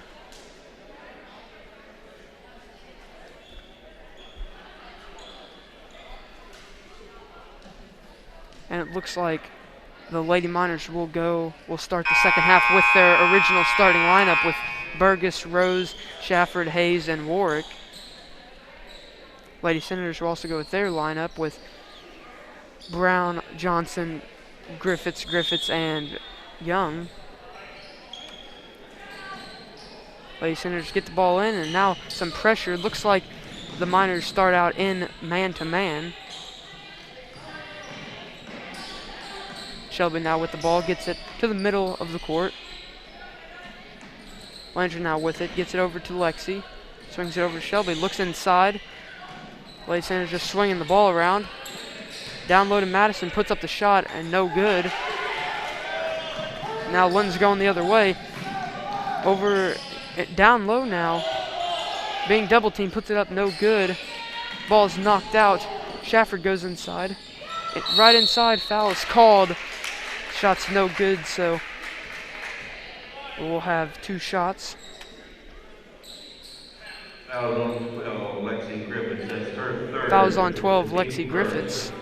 And it looks like the Lady Miners will start the second half with their original starting lineup with Burgess, Rose, Shafford, Hayes, and Warwick. Lady Senators will also go with their lineup with Brown, Johnson, Griffiths, and Young. Lady Senators get the ball in, and now some pressure. Looks like the Miners start out in man-to-man. Shelby now with the ball, gets it to the middle of the court. Langer now with it, gets it over to Lexi. Swings it over to Shelby, looks inside. Lady Senators just swinging the ball around. Down low to Madison, puts up the shot, and no good. Now Linton's going the other way. Over, down low now. Being double teamed, puts it up, no good. Ball's knocked out. Shafford goes inside. Right inside, foul is called. Shot's no good, so we'll have two shots. Foul on 12, Lexi Griffiths. That's her third. Fouls on 12, Lexi Griffiths.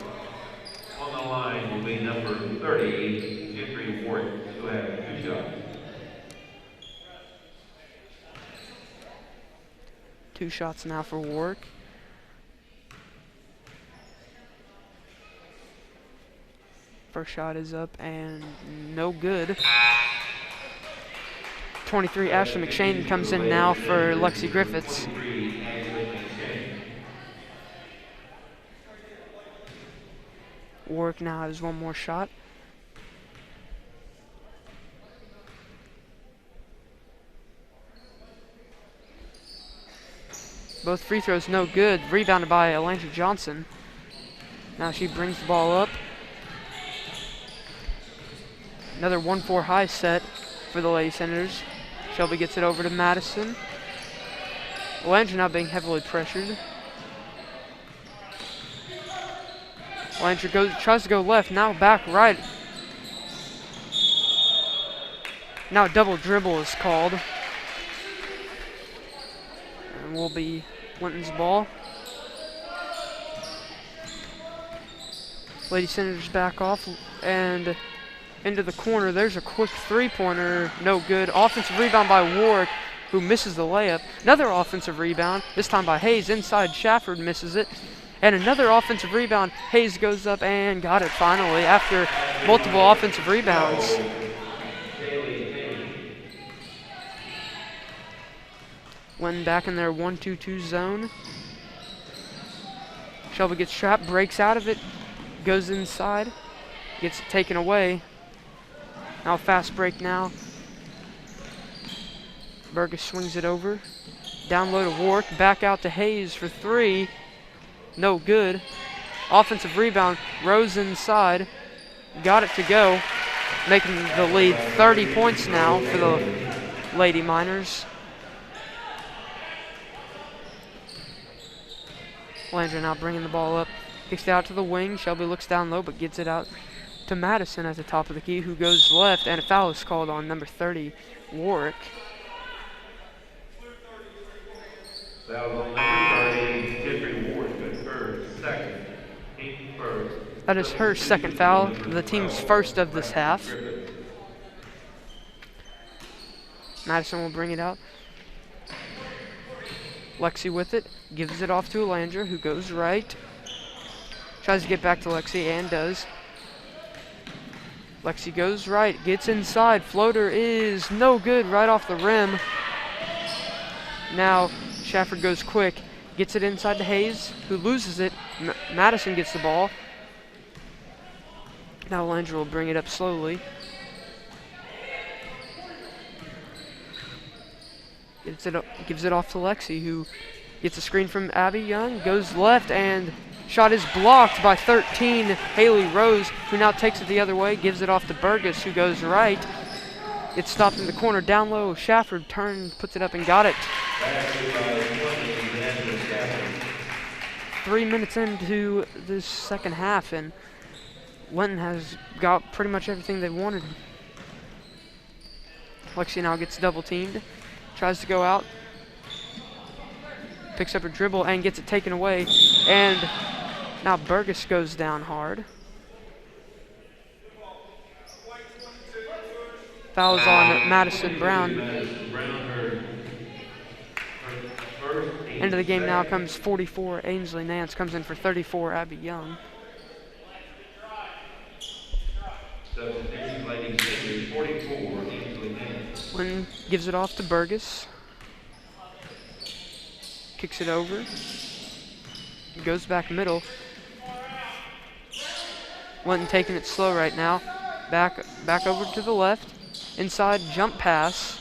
On the line will be number 30, Jeffrey Ward, who have two shots. Two shots now for Warwick. First shot is up and no good. 23, Ashley McShane comes in now for Lexi Griffiths. Warwick now has one more shot. Both free throws no good. Rebounded by Alandra Johnson. Now she brings the ball up. Another 1-4 high set for the Lady Senators. Shelby gets it over to Madison. Alandra now being heavily pressured. Alandra tries to go left, now back right. Now a double dribble is called. And will be Linton's ball. Lady Senators back off and into the corner. There's a quick three-pointer, no good. Offensive rebound by Warwick, who misses the layup. Another offensive rebound, this time by Hayes. Inside, Shafford misses it. And another offensive rebound. Hayes goes up and got it finally after multiple offensive rebounds. Linton back in their 1-2-2 zone. Shelby gets trapped, breaks out of it, goes inside, gets it taken away. Now fast break now. Burgess swings it over. Down low to Warwick, back out to Hayes for three. No good. Offensive rebound, Rose inside. Got it to go. Making the lead 30 points now for the Lady Miners. Landry now bringing the ball up. Kicks it out to the wing. Shelby looks down low but gets it out to Madison at the top of the key, who goes left, and a foul is called on number 30, Warwick. That was on number 30, Tiffany Warwick, but her second, team first. That is her second foul, the team's first of this half. Madison will bring it out. Lexi with it, gives it off to Alandra, who goes right. Tries to get back to Lexi, and does. Lexi goes right, gets inside. Floater is no good, right off the rim. Now Shafford goes quick, gets it inside to Hayes, who loses it. Madison gets the ball. Now Alandra will bring it up slowly. Gives it off to Lexi, who gets a screen from Abby Young, goes left, and shot is blocked by 13, Haley Rose, who now takes it the other way, gives it off to Burgess, who goes right. It's stopped in the corner, down low. Shafford turned, puts it up, and got it. 3 minutes into this second half, and Linton has got pretty much everything they wanted. Lexi now gets double teamed. Tries to go out, picks up a dribble and gets it taken away, and now Burgess goes down hard. Fouls on Madison Brown. End of the game now comes 44, Ainsley Nance comes in for 34, Abby Young. Linton gives it off to Burgess. Kicks it over. Goes back middle. Linton taking it slow right now. Back over to the left. Inside jump pass.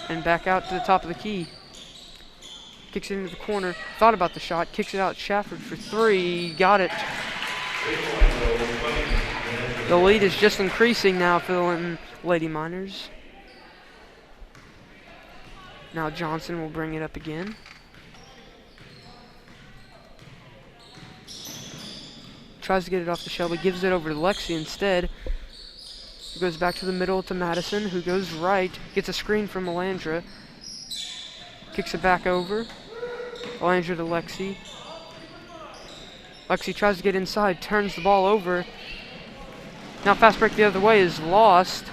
And back out to the top of the key. Kicks it into the corner. Thought about the shot. Kicks it out. Shafford for three. Got it. The lead is just increasing now for the Linton Lady Miners. Now Johnson will bring it up again. Tries to get it off to Shelby, gives it over to Lexi instead. Goes back to the middle to Madison, who goes right, gets a screen from Alandra. Kicks it back over. Alandra to Lexi. Lexi tries to get inside, turns the ball over. Now fast break the other way is lost.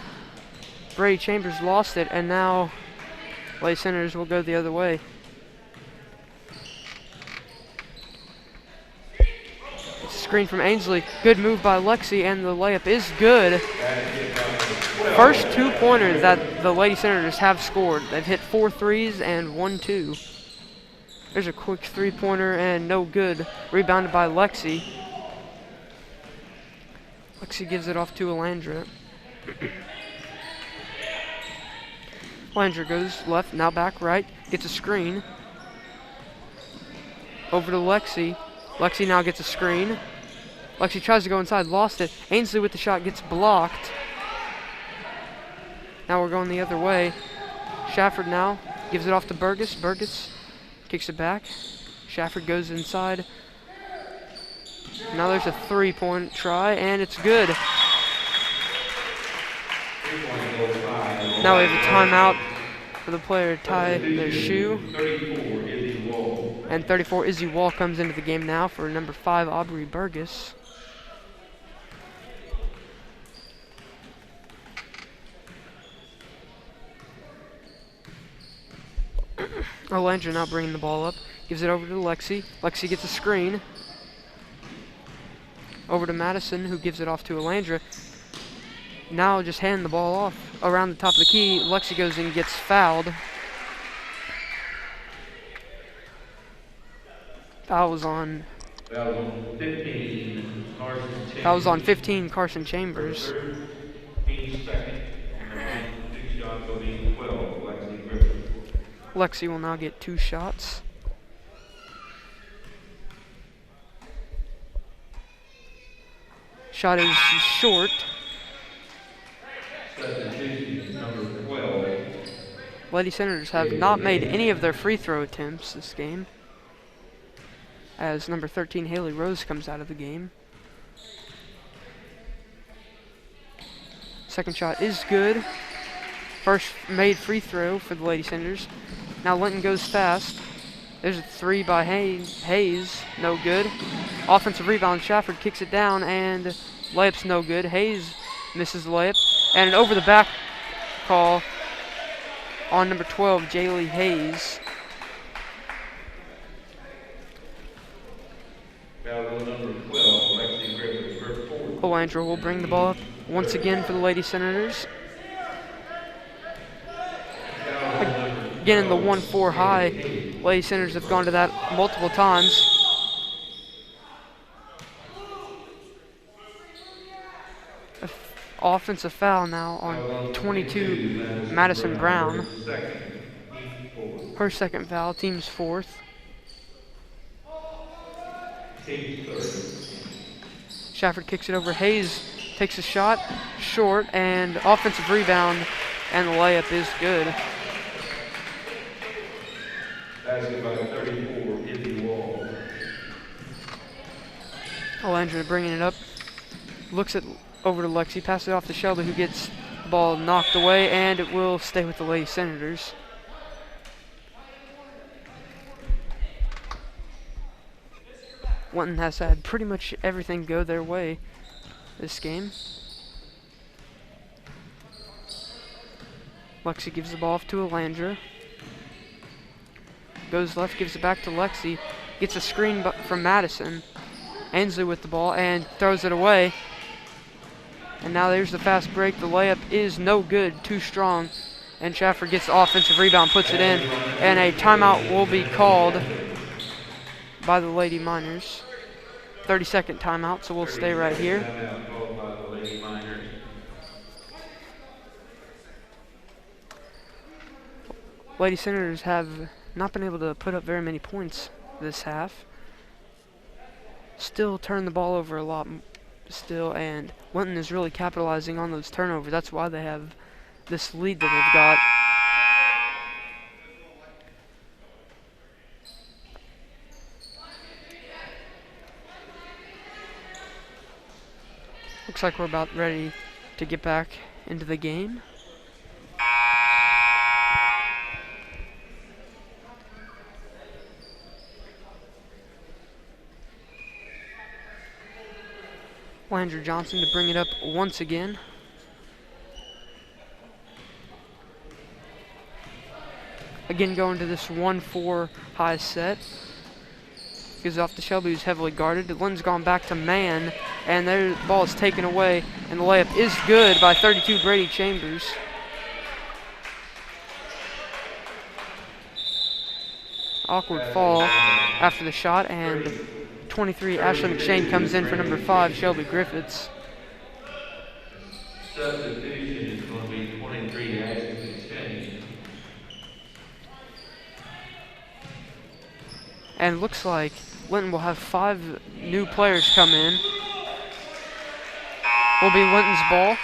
Brady Chambers lost it, and now Lady Senators will go the other way. It's a screen from Ainsley. Good move by Lexi, and the layup is good. First 2-pointers that the Lady Senators have scored. They've hit 4 threes and 1 2. There's a quick three-pointer and no good. Rebounded by Lexi. Lexi gives it off to Alandra. Alandra goes left, now back right. Gets a screen. Over to Lexi. Lexi now gets a screen. Lexi tries to go inside, lost it. Ainsley with the shot gets blocked. Now we're going the other way. Shafford now gives it off to Burgess. Burgess kicks it back. Shafford goes inside. Now there's a three-point try, and it's good. Now we have a timeout for the player to tie their shoe. And 34, Izzy Wall comes into the game now for number 5, Aubrey Burgess. Alandra now bringing the ball up. Gives it over to Lexi. Lexi gets a screen. Over to Madison, who gives it off to Alandra. Now just hand the ball off around the top of the key. Lexi goes in and gets fouled. Foul was on 15, Carson Chambers. Lexi will now get 2 shots. Shot is short. Lady Senators have not made any of their free throw attempts this game, as number 13 Haley Rose comes out of the game. Second shot is good. First made free throw for the Lady Senators. Now Linton goes fast. There's a 3 by Hayes, no good. Offensive rebound, Shafford kicks it down, and layup's no good. Hayes misses the layup, and an over the back call on number 12, Jaylee Hayes. Alandra will bring the ball up once again for the Lady Senators. Again in the 1-4 high. Lady Senators have gone to that multiple times. Offensive foul now on 22, Madison Brown. Her second foul, team's 4th. Shafford kicks it over. Hayes takes a shot, short, and offensive rebound, and the layup is good. Alandra bringing it up. Looks at over to Lexi, passes it off to Shelby, who gets the ball knocked away, and it will stay with the Lady Senators. Linton has had pretty much everything go their way this game. Lexi gives the ball off to Alandra. Goes left, gives it back to Lexi. Gets a screen from Madison. Ainsley with the ball and throws it away. And now there's the fast break. The layup is no good, too strong. And Shafford gets the offensive rebound, puts it in. And a timeout will be called by the Lady Miners. 30-second timeout, so we'll stay right here. Lady Senators have not been able to put up very many points this half. Still turn the ball over a lot still, and Linton is really capitalizing on those turnovers. That's why they have this lead that they've got. Looks like we're about ready to get back into the game. Landry Johnson to bring it up once again. Again going to this 1-4 high set. Gives it off to Shelby, who's heavily guarded. Lynn's gone back to man, and their ball is taken away, and the layup is good by 32 Brady Chambers. awkward fall after the shot, and 23 Ashley McShane comes in for number 5 Shelby Griffiths. Substitution is going to be 23 Ashley McShane. And looks like Linton will have 5 new players come in. Will be Linton's ball.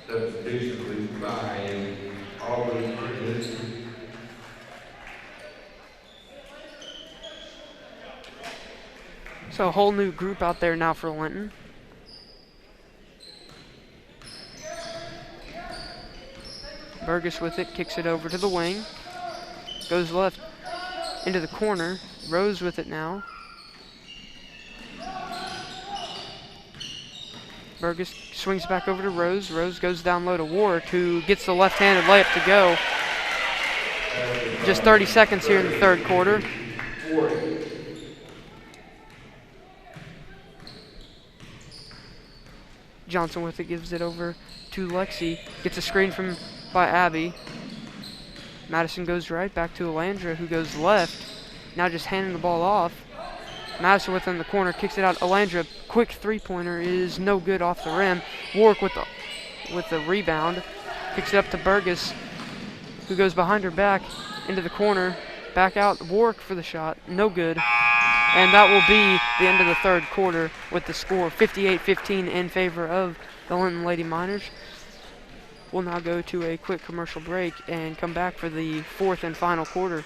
Substitution will be 5 Aubrey Burgess. So a whole new group out there now for Linton. Burgess with it, kicks it over to the wing. Goes left into the corner. Rose with it now. Burgess swings back over to Rose. Rose goes down low to Warwick, who gets the left-handed layup to go. Just 30 seconds here in the third quarter. Johnson with it, gives it over to Lexi. Gets a screen by Abby. Madison goes right, back to Alandra, who goes left. Now just handing the ball off. Madison within the corner, kicks it out. Alandra, quick three-pointer is no good off the rim. Warwick with the rebound. Kicks it up to Burgess, who goes behind her back into the corner. Back out, Warwick for the shot, no good. And that will be the end of the third quarter with the score 58-15 in favor of the Linton Lady Miners. We'll now go to a quick commercial break and come back for the fourth and final quarter.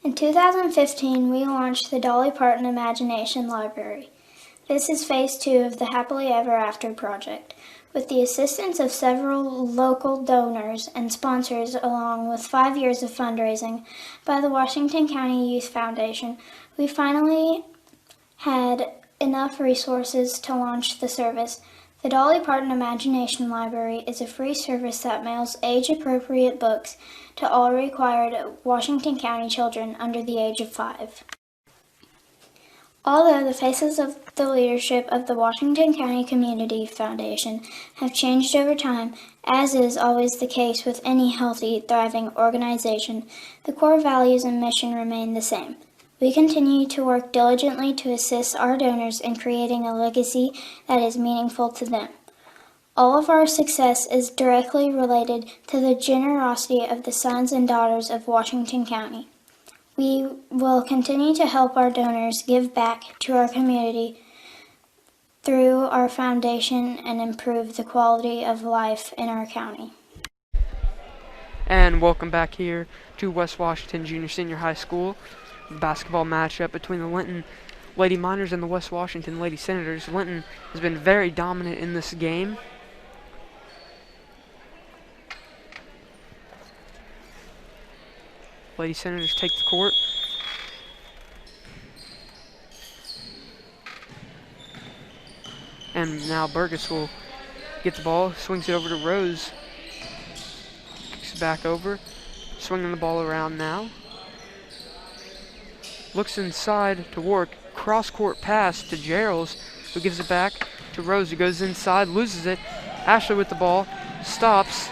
In 2015, we launched the Dolly Parton Imagination Library. This is phase 2 of the Happily Ever After project. With the assistance of several local donors and sponsors, along with 5 years of fundraising by the Washington County Youth Foundation, we finally had enough resources to launch the service. The Dolly Parton Imagination Library is a free service that mails age-appropriate books to all required Washington County children under the age of 5. Although the faces of the leadership of the Washington County Community Foundation have changed over time, as is always the case with any healthy, thriving organization, the core values and mission remain the same. We continue to work diligently to assist our donors in creating a legacy that is meaningful to them. All of our success is directly related to the generosity of the sons and daughters of Washington County. We will continue to help our donors give back to our community through our foundation and improve the quality of life in our county. And welcome back here to West Washington Junior Senior High School. Basketball matchup between the Linton Lady Miners and the West Washington Lady Senators. Linton has been very dominant in this game. Lady Senators take the court. And now Burgess will get the ball, swings it over to Rose. Kicks it back over, swinging the ball around now. Looks inside to Warwick, cross-court pass to Gerald, who gives it back to Rose, who goes inside, loses it. Ashley with the ball, stops,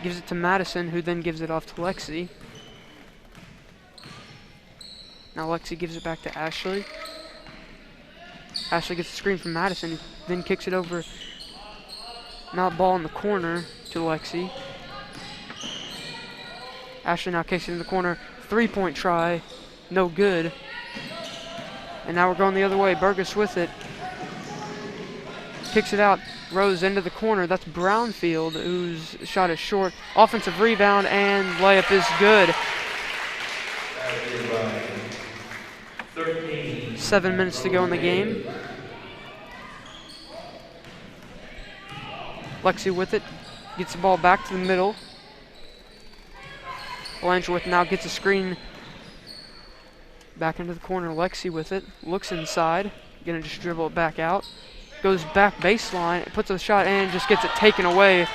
gives it to Madison, who then gives it off to Lexi. Now Lexi gives it back to Ashley. Ashley gets the screen from Madison, then kicks it over. Now ball in the corner to Lexi. Ashley now kicks it in the corner. Three-point try. No good. And now we're going the other way. Burgess with it. Kicks it out. Rose into the corner. That's Brownfield, whose shot is short. Offensive rebound and layup is good. 7 minutes to go in the game. Lexi with it. Gets the ball back to the middle. Blanchard now gets a screen back into the corner. Lexi with it. Looks inside. Gonna just dribble it back out. Goes back baseline. Puts a shot in. Just gets it taken away.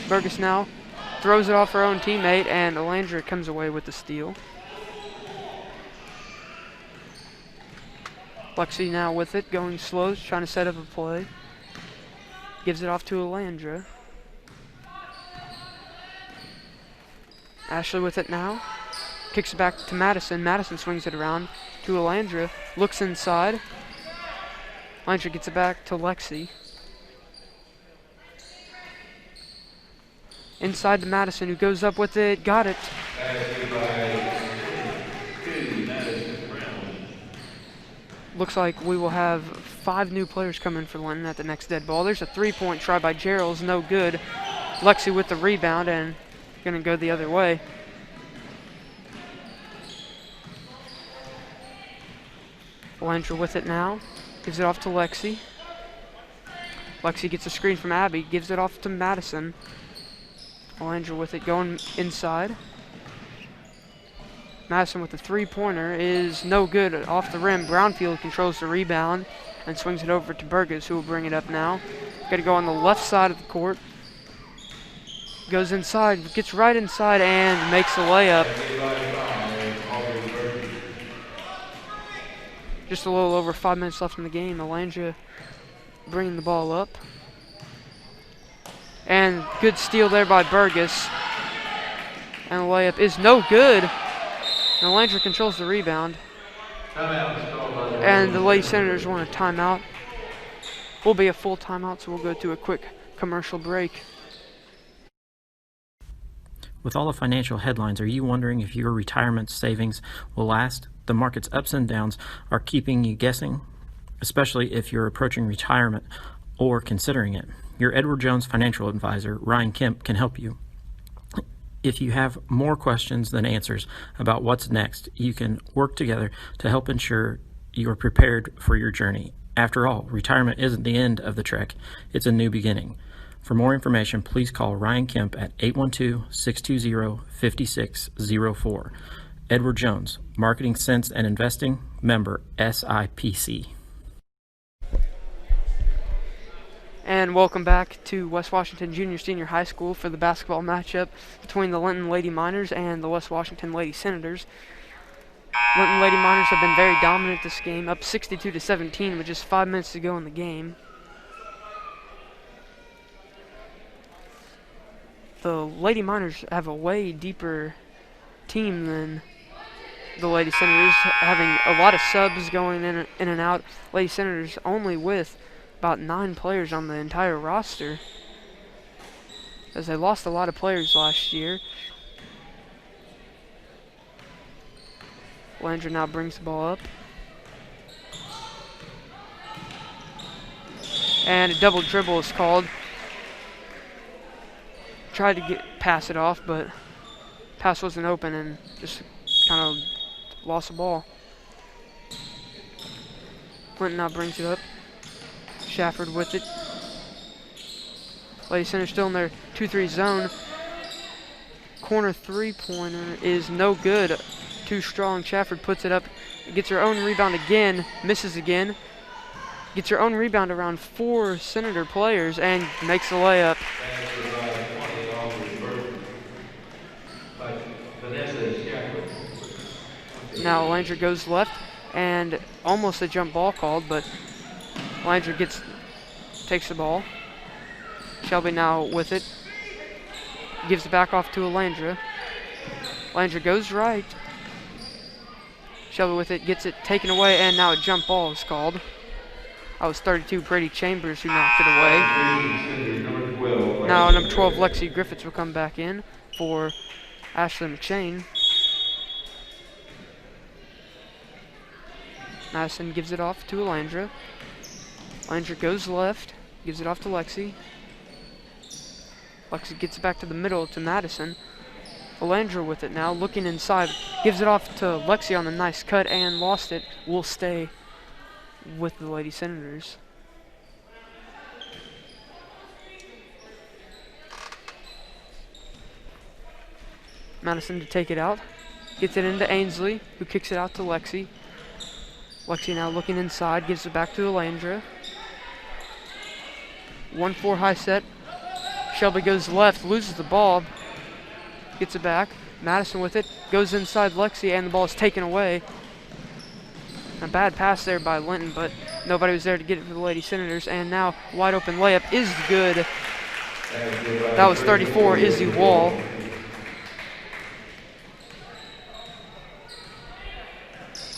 Burgess now throws it off her own teammate, and Alandra comes away with the steal. Lexi now with it, going slow, trying to set up a play. gives it off to Alandra. Ashley with it now. Kicks it back to Madison. Madison swings it around to Alandra. Looks inside. Alandra gets it back to Lexi. Inside to Madison, who goes up with it. Got it. Looks like we will have 5 new players coming for Linton at the next dead ball. There's a 3-point try by Gerald's, no good. Lexi with the rebound and gonna go the other way. Alandra with it now, gives it off to Lexi. Lexi gets a screen from Abby, gives it off to Madison. Alandra with it going inside. Madison with the 3-pointer is no good off the rim. Brownfield controls the rebound and swings it over to Burgess, who will bring it up now. Got to go on the left side of the court. Goes inside, gets right inside, and makes a layup. Just a little over 5 minutes left in the game. Alandra bringing the ball up. And good steal there by Burgess. And the layup is no good. And Alandra controls the rebound. And the Lady Senators want a timeout. Will be a full timeout, so we'll go to a quick commercial break. With all the financial headlines, are you wondering if your retirement savings will last? The market's ups and downs are keeping you guessing, especially if you're approaching retirement or considering it. Your Edward Jones financial advisor, Ryan Kemp, can help you. If you have more questions than answers about what's next, you can work together to help ensure you are prepared for your journey. After all, retirement isn't the end of the trek, it's a new beginning. For more information, please call Ryan Kemp at 812-620-5604. Edward Jones, Marketing Sense and Investing, member SIPC. And welcome back to West Washington Junior Senior High School for the basketball matchup between the Linton Lady Miners and the West Washington Lady Senators. Linton Lady Miners have been very dominant this game, up 62-17 with just 5 minutes to go in the game. The Lady Miners have a way deeper team than the Lady Senators, having a lot of subs going in and out. Lady Senators only with about 9 players on the entire roster, as they lost a lot of players last year. Alandra now brings the ball up. And a double dribble is called. Tried to pass it off, but pass wasn't open and just kind of lost the ball. Linton now brings it up. Shafford with it. Lady Center still in their 2-3 zone. Corner 3-pointer is no good. Too strong. Shafford puts it up. Gets her own rebound again. Misses again. Gets her own rebound around 4 Senator players and makes a layup. Now Alandra goes left and almost a jump ball called, but Alandra takes the ball. Shelby now with it. Gives it back off to Alandra. Alandra goes right. Shelby with it, gets it taken away, and now a jump ball is called. That was 32 Brady Chambers who knocked it away. Now number 12 Lexi Griffiths will come back in for Ashley McShane. Madison gives it off to Alandra. Alandra goes left, gives it off to Lexi. Lexi gets it back to the middle to Madison. Alandra with it now, looking inside, gives it off to Lexi on a nice cut and lost it. Will stay with the Lady Senators. Madison to take it out. Gets it into Ainsley, who kicks it out to Lexi. Lexi now looking inside, gives it back to Alandra. 1-4 high set. Shelby goes left, loses the ball. Gets it back. Madison with it, goes inside Lexi, and the ball is taken away. A bad pass there by Linton, but nobody was there to get it for the Lady Senators. And now wide open layup is good. That was 34, Izzy Wall.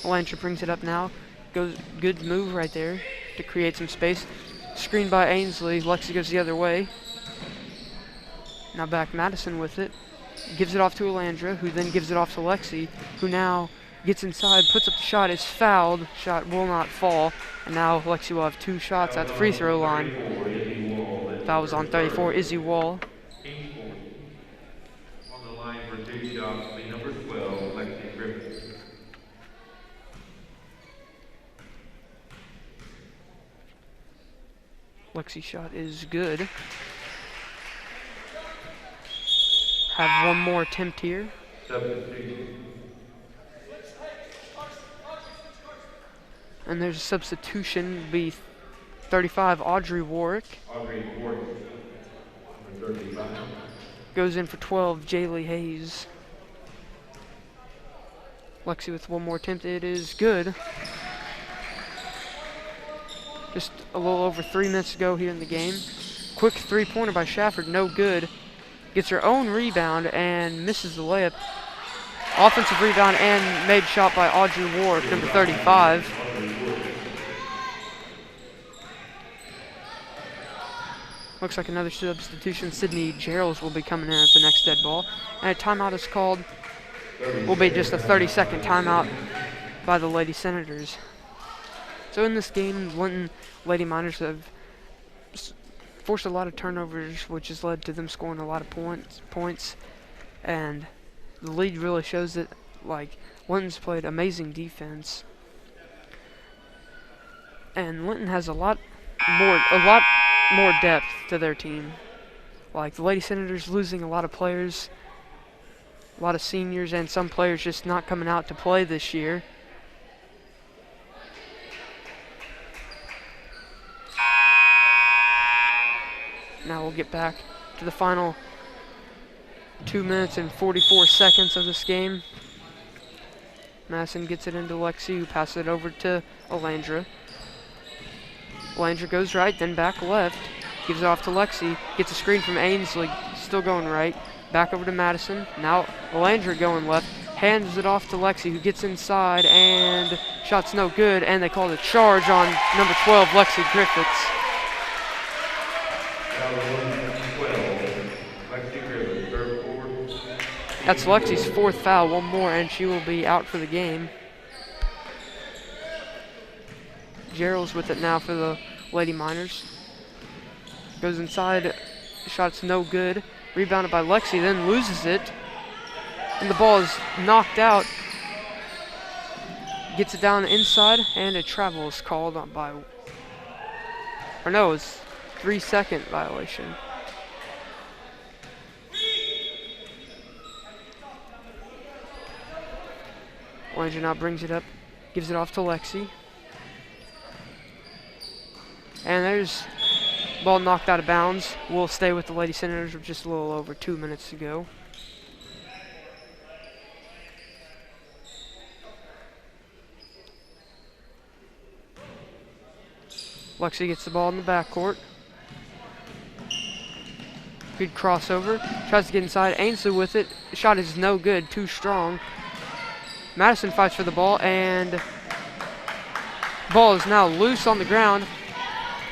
Landry brings it up now. Good move right there to create some space. Screened by Ainsley. Lexi goes the other way. Now back Madison with it. Gives it off to Alandra, who then gives it off to Lexi, who now gets inside, puts up the shot, is fouled. Shot will not fall. And now Lexi will have 2 shots at the free throw line. Foul was on 34, Izzy Wall. On the line for 2 shots, the number 12, Lexi Griffith. Lexi shot is good. Have one more attempt here. And there's a substitution. It'll be 35, Audrey Warwick. Number 35. Goes in for 12, Jaylee Hayes. Lexi with one more attempt. It is good. Just a little over 3 minutes to go here in the game. Quick 3-pointer by Shafford, no good. Gets her own rebound and misses the layup. Offensive rebound and made shot by Audrey Warwick, number 35. Looks like another substitution. Sydney Geralds will be coming in at the next dead ball. And a timeout is called. Will be just a 30-second timeout by the Lady Senators. So in this game, Linton Lady Miners have forced a lot of turnovers, which has led to them scoring a lot of points. And the lead really shows that, like, Linton's played amazing defense. And Linton has a lot more depth to their team. Like, the Lady Senators losing a lot of players, a lot of seniors, and some players just not coming out to play this year. Now we'll get back to the final 2 minutes and 44 seconds of this game. Madison gets it into Lexi, who passes it over to Alandra. Alandra goes right, then back left. Gives it off to Lexi. Gets a screen from Ainsley, still going right. Back over to Madison. Now Alandra going left. Hands it off to Lexi, who gets inside, and shot's no good, and they call the charge on number 12, Lexi Griffiths. That's Lexi's 4th foul, one more, and she will be out for the game. Gerald's with it now for the Lady Miners. Goes inside, shot's no good. Rebounded by Lexi, then loses it. And the ball is knocked out. Gets it down inside, and a travel is called on by, or no, it's 3-second violation. Alandra now brings it up, gives it off to Lexi. And there's ball knocked out of bounds. We'll stay with the Lady Senators with just a little over 2 minutes to go. Lexi gets the ball in the backcourt. Good crossover. Tries to get inside. Ainsley with it. The shot is no good. Too strong. Madison fights for the ball, and ball is now loose on the ground.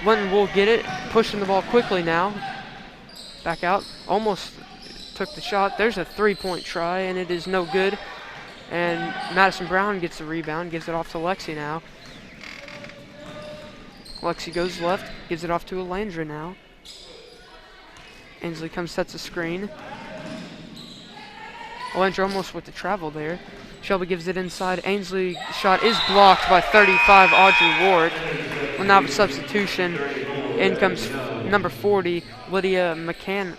Linton will get it, pushing the ball quickly now. Back out, almost took the shot. There's a 3-point try, and it is no good. And Madison Brown gets the rebound, gives it off to Lexi now. Lexi goes left, gives it off to Alandra now. Ainsley comes, sets a screen. Alandra almost with the travel there. Shelby gives it inside. Ainsley shot is blocked by 35, Audrey Ward. Well, now a substitution. In comes number 40, Lydia McCannon.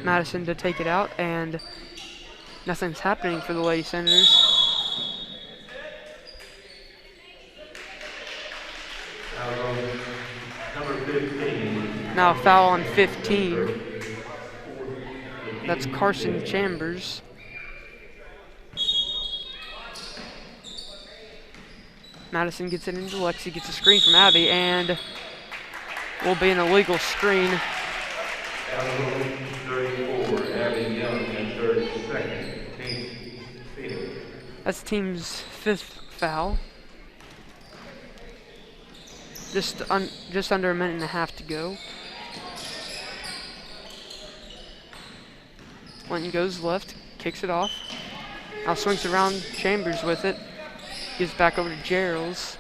Madison to take it out, and nothing's happening for the Lady Senators. Number 15. Now a foul on 15. That's Carson Chambers. Madison gets it into Lexi, gets a screen from Abby, and will be an illegal screen. Foul 34, Abby Young, and 32nd. Team field. That's the team's 5th foul. Just under a minute and a half to go. Linton goes left, kicks it off. Now swings around Chambers with it. Gives back over to Gerald's.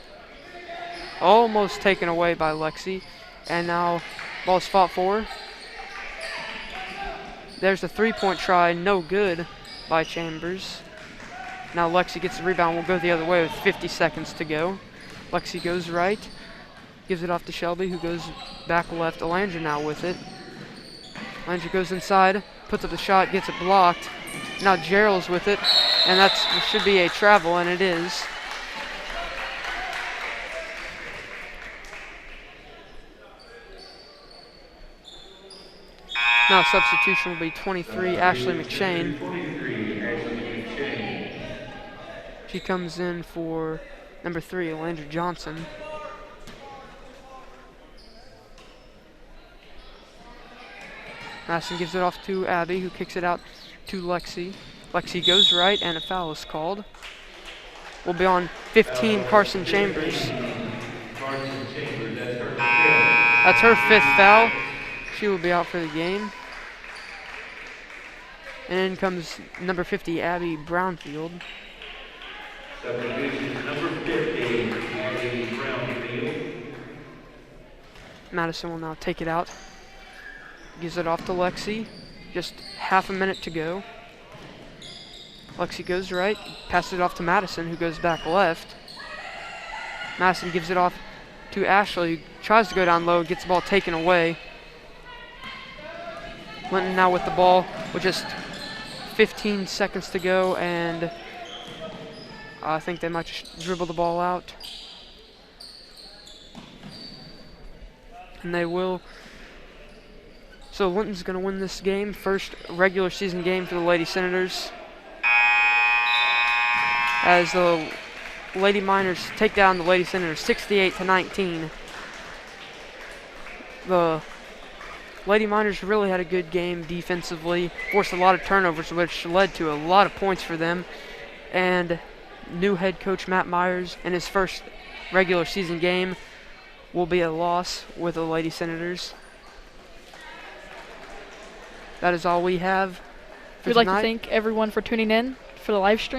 Almost taken away by Lexi. And now ball's fought for. There's a 3-point try, no good by Chambers. Now Lexi gets the rebound, will go the other way with 50 seconds to go. Lexi goes right, gives it off to Shelby, who goes back left. Alandra now with it. Alandra goes inside, puts up the shot, gets it blocked. Now Gerald's with it, and that should be a travel, and it is. Now substitution will be 23, Ashley McShane. 23, Ashley McShane. She comes in for number 3, Alandra Johnson. Madison gives it off to Abby, who kicks it out to Lexi. Lexi goes right, and a foul is called. Will be on 15, Carson Chambers. Carson Chambers, That's her 5th foul. She will be out for the game. And in comes number 50, Abby Brownfield. Substitution number 50, Abby Brownfield. Madison will now take it out. Gives it off to Lexi. Just half a minute to go. Lexi goes right, passes it off to Madison, who goes back left. Madison gives it off to Ashley, who tries to go down low, gets the ball taken away. Linton now with the ball with just 15 seconds to go, and I think they might just dribble the ball out. And they will. So Linton's going to win this game. First regular season game for the Lady Senators. As the Lady Miners take down the Lady Senators 68-19. The Lady Miners really had a good game defensively, forced a lot of turnovers, which led to a lot of points for them. And new head coach Matt Myers in his first regular season game will be a loss with the Lady Senators. That is all we have for We'd like tonight. to thank everyone for tuning in for the live stream.